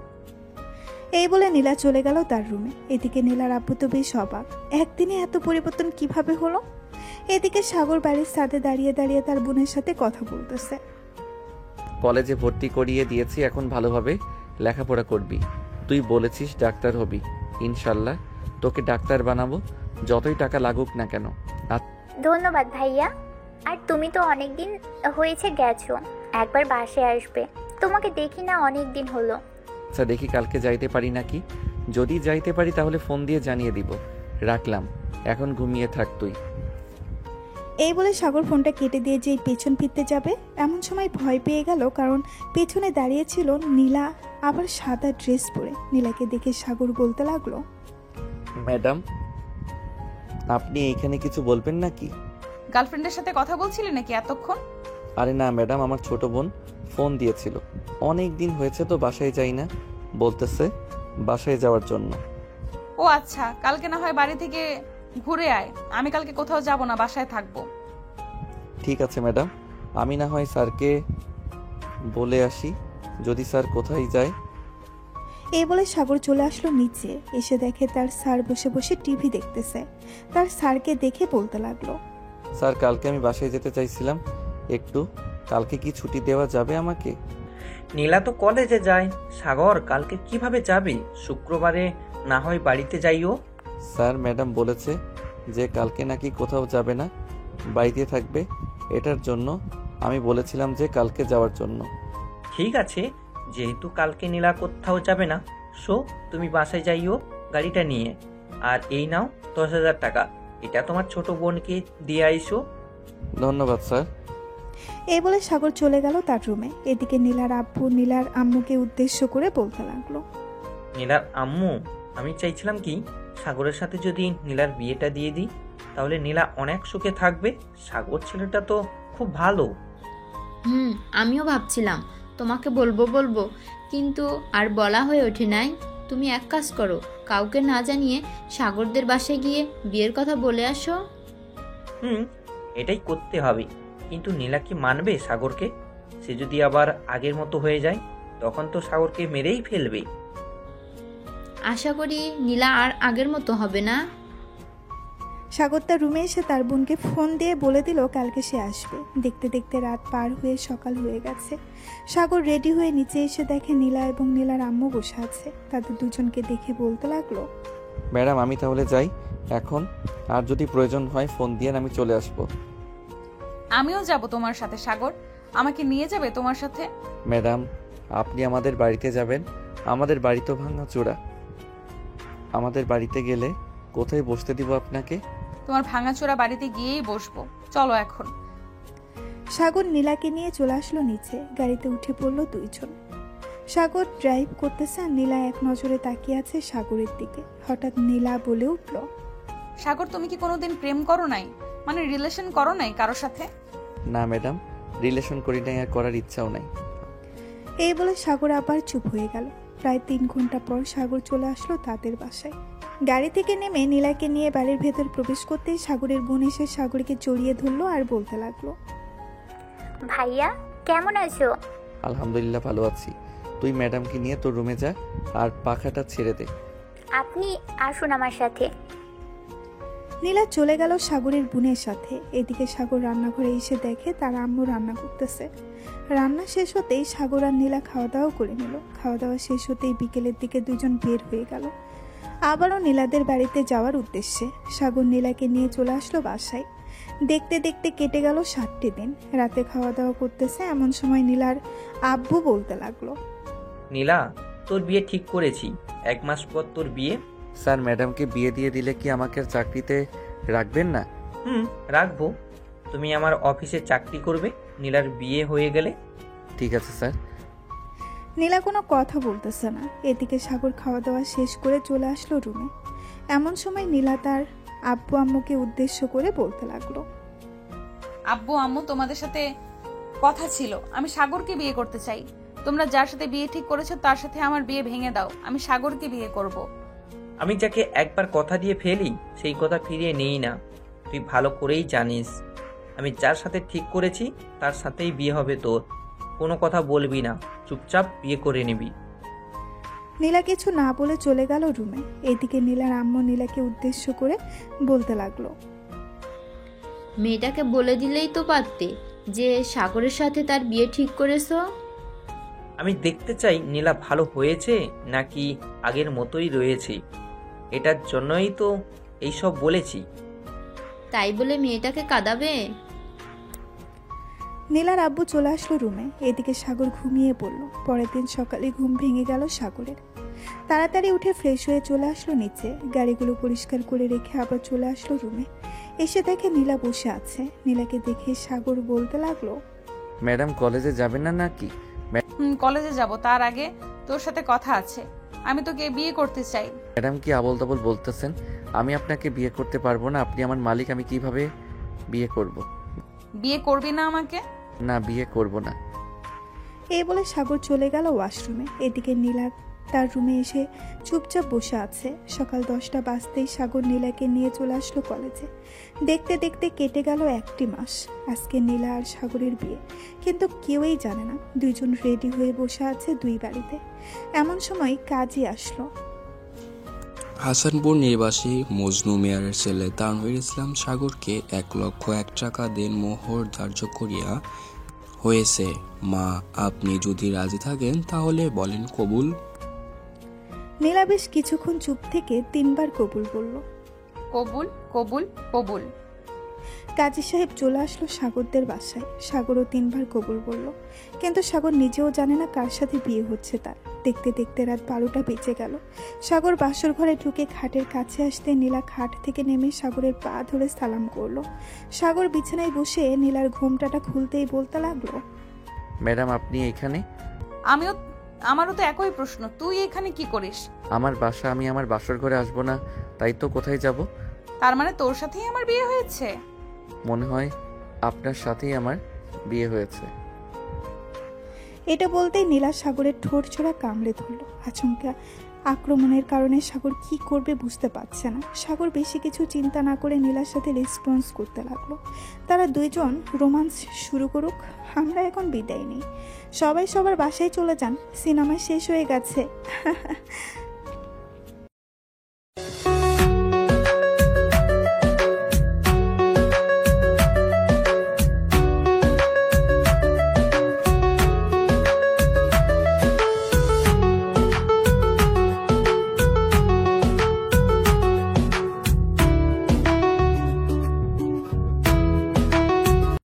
এই বলে নীলা চলে গেল তার রুমে। এদিকে নীলার আব্বু তো বেশ অবাক, একদিনে এত পরিবর্তন কিভাবে হলো। এদিকে সাগর বাড়ির ছাদে দাঁড়িয়ে দাঁড়িয়ে তার বোনের সাথে কথা বলতেছে। কলেজে ভর্তি করিয়ে দিয়েছি, এখন ভালোভাবে লেখাপড়া করবি। তুই বলেছিস ডাক্তার হবি, ইনশাল্লাহ তোকে ডাক্তার বানাবো, যতই টাকা লাগুক না কেন। ধন্যবাদ ভাইয়া। আর তুমি তো অনেক দিন হয়েছে গেছো, একবার বাসায় আসবে, তোমাকে দেখি না অনেক দিন হলো। আচ্ছা দেখি কালকে যাইতে পারি নাকি, যদি যাইতে পারি তাহলে ফোন দিয়ে জানিয়ে দিব। রাখলাম, এখন ঘুমিয়ে থাক তুই। এই বলে সাগর ফোনটা কেটে দিয়ে যেই পেছন ফিরতে যাবে, এমন সময় ভয় পেয়ে গেল, কারণ পেছনে দাঁড়িয়ে ছিল নীলা, আবার সাদা ড্রেস পরে। নীলাকে দেখে সাগর বলতে লাগলো, ম্যাডাম আপনি এইখানে কিছু বলবেন নাকি? গার্লফ্রেন্ডের সাথে কথা বলছিলে নাকি এতক্ষণ? আরে না ম্যাডাম, আমার ছোট বোন ফোন দিয়েছিল, অনেক দিন হয়েছে তো বাসায় যাই না, বলতেছে বাসায় যাওয়ার জন্য। ও আচ্ছা, কালকে না হয় বাড়ি থেকে ঘুরে আয়, আমি কালকে কোথাও যাব না, বাসায় থাকবো। ঠিক আছে ম্যাডাম, আমি না হয় স্যারকে বলে আসি, যদি স্যার কোথায় যায়। এই বলে সাগর চলে আসলো নিচে। এসে দেখে তার স্যার বসে বসে টিভি দেখতেছে। তার স্যারকে দেখে বলতে লাগলো, স্যার কালকে আমি বাসায় যেতে চাইছিলাম একটু, কালকে কি ছুটি দেওয়া যাবে আমাকে? নীলা তো কলেজে যায়, সাগর কালকে কিভাবে যাবে? শুক্রবারে না হয় বাড়িতে যাইও। স্যার ম্যাডাম বলেছে যে কালকে নাকি কোথাও যাবে না, বাড়িতে থাকবে, এটার জন্য আমি বলেছিলাম যে কালকে যাওয়ার জন্য। ঠিক আছে, যেহেতু কালকে নীলা কোথাও যাবে না, সো তুমি বাসায় যাইও গাড়িটা নিয়ে। আর এই নাও 10,000 টাকা, এটা তোমার ছোট বোনকে দিয়ে আইসো। ধন্যবাদ স্যার। এই বলে সাগর চলে গেল তার রুমে। এদিকে নীলার আব্বু নীলার আম্মুকে উদ্দেশ্য করে বলতে লাগলো, নীলার আম্মু, আমি চাইছিলাম কি সাগরের সাথে যদি নীলার বিয়েটা দিয়ে দিই, তাহলে নীলা অনেক সুখে থাকবে। সাগর ছেলেটা তো খুব ভালো। আমিও ভাবছিলাম তোমাকে বলবো কিন্তু আর বলা হয়ে ওঠে নাই। তুমি এক কাজ করো, কাউকে না জানিয়ে সাগরদের বাসায় গিয়ে বিয়ের কথা বলে আসো। এটাই করতে হবে, কিন্তু নীলা কি মানবে সাগরকে? সে যদি আবার আগের মতো হয়ে যায় তখন তো সাগরকে মেরেই ফেলবে। আশা করি নীলা আর আগের মতো হবে না। সাগর তার রুমে এসে তার বোনকে ফোন দিয়ে বলে দিল কালকে সে আসবে। দেখতে দেখতে রাত পার হয়ে সকাল হয়ে গেছে। সাগর রেডি হয়ে নিচে এসে দেখে নীলা এবং নীলার আম্মু বসে আছে। তাদের দুজনকে দেখে বলতে লাগলো, ম্যাডাম আমি তাহলে যাই এখন, আর যদি প্রয়োজন হয় ফোন দিয়ে আমি চলে আসব। আমিও যাব তোমার সাথে সাগর, আমাকে নিয়ে যাবে তোমার সাথে? ম্যাডাম আপনি আমাদের বাড়িতে যাবেন? আমাদের বাড়ি তো ভাঙা চূড়া, আমাদের বাড়িতে গেলে কোথায় বসতে দিব আপনাকে? তোমার ভাঙাচোরা বাড়িতে গিয়েই বসবো, চলো এখন। সাগর নীলাকে নিয়ে চলে আসলো নিচে। গাড়িতে উঠে পড়লো দুইজন। সাগর ড্রাইভ করতেছে আর নীলা এক নজরে তাকিয়ে আছে সাগরের দিকে। হঠাৎ নীলা বলে উঠল, সাগর তুমি কি কোনোদিন প্রেম করো নাই, মানে রিলেশন করো নাই কারোর সাথে? না ম্যাডাম, রিলেশন করি নাই আর করার ইচ্ছাও নাই। এই বলে সাগর আবার চুপ হয়ে গেল। প্রায় 3 ঘন্টা পর সাগর চলে আসলো তাদের বাসায়। গাড়ি থেকে নেমে নীলাকে নিয়ে বাড়ির ভেতর প্রবেশ করতেই সাগরের বোন এসে সাগরকে জড়িয়ে ধরলো আর বলতে লাগলো, ভাইয়া কেমন আছো? আলহামদুলিল্লাহ ভালো আছি। তুই ম্যাডামকে নিয়ে তোর রুমে যা আর পাখাটা ছেড়ে দে। আপনি আসুন আমার সাথে। নীলা চলে গেল সাগরের বোনের সাথে। এদিকে সাগর রান্নাঘরে এসে দেখে তার আম্মু রান্না করতেছে। রান্না শেষ হতেই সাগর আর নীলা খাওয়া দাওয়া করে নিল। খাওয়া দাওয়া শেষ হতেই বিকেলের দিকে দুজন বের হয়ে গেল আবারও নীলাদের বাড়িতে যাওয়ার উদ্দেশ্যে। সাগর নীলাকে নিয়ে চলে আসলো বাসায়। দেখতে দেখতে কেটে গেল 7টি দিন। রাতে খাওয়া দাওয়া করতেছে এমন সময় নীলার আব্বু বলতে লাগলো, নীলা তোর বিয়ে ঠিক করেছি, 1 মাস পর তোর বিয়ে। স্যার ম্যাডামকে বিয়ে দিয়ে দিলে কি আমাকে আর চাকরিতে রাখবেন না? রাখবো। তুমি আমার অফিসে চাকরি করবে নীলার বিয়ে হয়ে গেলে। ঠিক আছে স্যার। নীলা কোনো কথা বলতেছে না। এদিকে সাগর খাওয়া দাওয়া শেষ করে চলে আসলো রুমে। এমন সময় নীলা তার আব্বু আম্মুকে উদ্দেশ্য করে বলতে লাগলো, আব্বু আম্মু তোমাদের সাথে কথা ছিল, আমি সাগরকে বিয়ে করতে চাই। তোমরা যার সাথে বিয়ে ঠিক করেছো তার সাথে আমার বিয়ে ভেঙে দাও, আমি সাগরকে বিয়ে করব। আমি যাকে একবার কথা দিয়ে ফেলি সেই কথা ফিরিয়ে নেই না, তুই ভালো করেই জানিস। আমি যার সাথে ঠিক করেছি তার সাথেই বিয়ে হবে তোর। কোনো কথা বলবি না, চুপচাপ বিয়ে করে নিবি। নীলা কিছু না বলে চলে গেল রুমে। এদিকে নীলার আম্মু নীলাকে উদ্দেশ্য করে বলতে লাগলো, মেয়েটাকে বলে দিলেই তো পারতে যে সাগরের সাথে তার বিয়ে ঠিক করেছো। আমি দেখতে চাই নীলা ভালো হয়েছে নাকি আগের মতোই রয়েছে, এটার জন্যই তো এইসব বলেছি। তাই বলে মেয়েটাকে কাঁদাবে? নীলার আব্বু চলে আসলো রুমে। এদিকে সাগর ঘুমিয়ে পড়ল। পরের দিন সকালে ঘুম ভেঙে গেল সাগরের। তাড়াতাড়ি উঠে ফ্রেশ হয়ে চলে আসলো নিচে। গাড়িগুলো পরিষ্কার করে রেখে আবার চলে আসলো রুমে। এসে দেখে নীলা বসে আছে। নীলাকে দেখে সাগর বলতে লাগলো, ম্যাডাম কলেজে যাবেন না নাকি? কলেজে যাব, তার আগে তোর সাথে কথা আছে। আমি তোকে বিয়ে করতে চাই। ম্যাডাম কি আবল তাবল বলতেছেন? আমি আপনাকে বিয়ে করতে পারবো না। আপনি আমার মালিক, আমি কিভাবে বিয়ে করব? বিয়ে করবি না আমাকে? না, বিয়ে করব না। এই বলে সাগর চলে গেল ওয়াশরুমে। এদিকে নীলা তার রুমে এসে চুপচাপ বসে আছে। সকাল 10টা বাজতেই সাগর নীলাকে নিয়ে চলে আসলো কলেজে। দেখতে দেখতে কেটে গেল 1টি মাস। আজকে নীলা আর সাগরের বিয়ে, কিন্তু কেউই জানে না দুইজন রেডি হয়ে বসে আছে 2 বাড়িতে। এমন সময় কাজী আসলো। হাসানপুর নিবাসী মজনু মেয়ারের ছেলে তানভীর ইসলাম সাগরকে 1,01,000 টাকা দেন মোহর ধার্য করিয়া হয়েছে। মা, আপনি যদি রাজি থাকেন তাহলে বলেন কবুল। নীলা বেশ কিছুক্ষণ চুপ থেকে 3 বার কবুল বলল। কবুল কবুল কবুল। কাজী সাহেব চলে আসলো সাগরদের বাসায়। সাগরও 3 বার কবুল বলল, কিন্তু সাগর নিজেও জানে না কার সাথে বিয়ে হচ্ছে তার। দেখতে দেখতে রাত 12টা বেজে গেল। সাগর বাসর ঘরে ঢুকে খাটের কাছে আসতে নীলা খাট থেকে নেমে সাগরের পা ধরে সালাম করলো। সাগর বিছানায় বসে নীলার ঘোমটাটা খুলতেই বলতে লাগলো, ম্যাডাম আপনি এখানে? আমারও তো একই প্রশ্ন, তুই এখানে কি করিস? আমার বাসা, আমি আমার বাসর ঘরে আসবো না, তাই তো কোথায় যাব? তার মানে তোর সাথেই আমার বিয়ে হয়েছে? মনে হয় আপনার সাথেই আমার বিয়ে হয়েছে। এটা বলতেই নীলা সাগরের ঠোঁট ছোড়া কামড়ে ধরল। আক্রমণের কারণে সাগর কি করবে বুঝতে পারছে না। সাগর বেশি কিছু চিন্তা না করে নীলার সাথে রেসপন্স করতে লাগলো। তারা দুইজন রোমান্স শুরু করুক, আমরা এখন বিদায় নিই। সবাই সবার বাসায় চলে যান, সিনেমা শেষ হয়ে গেছে।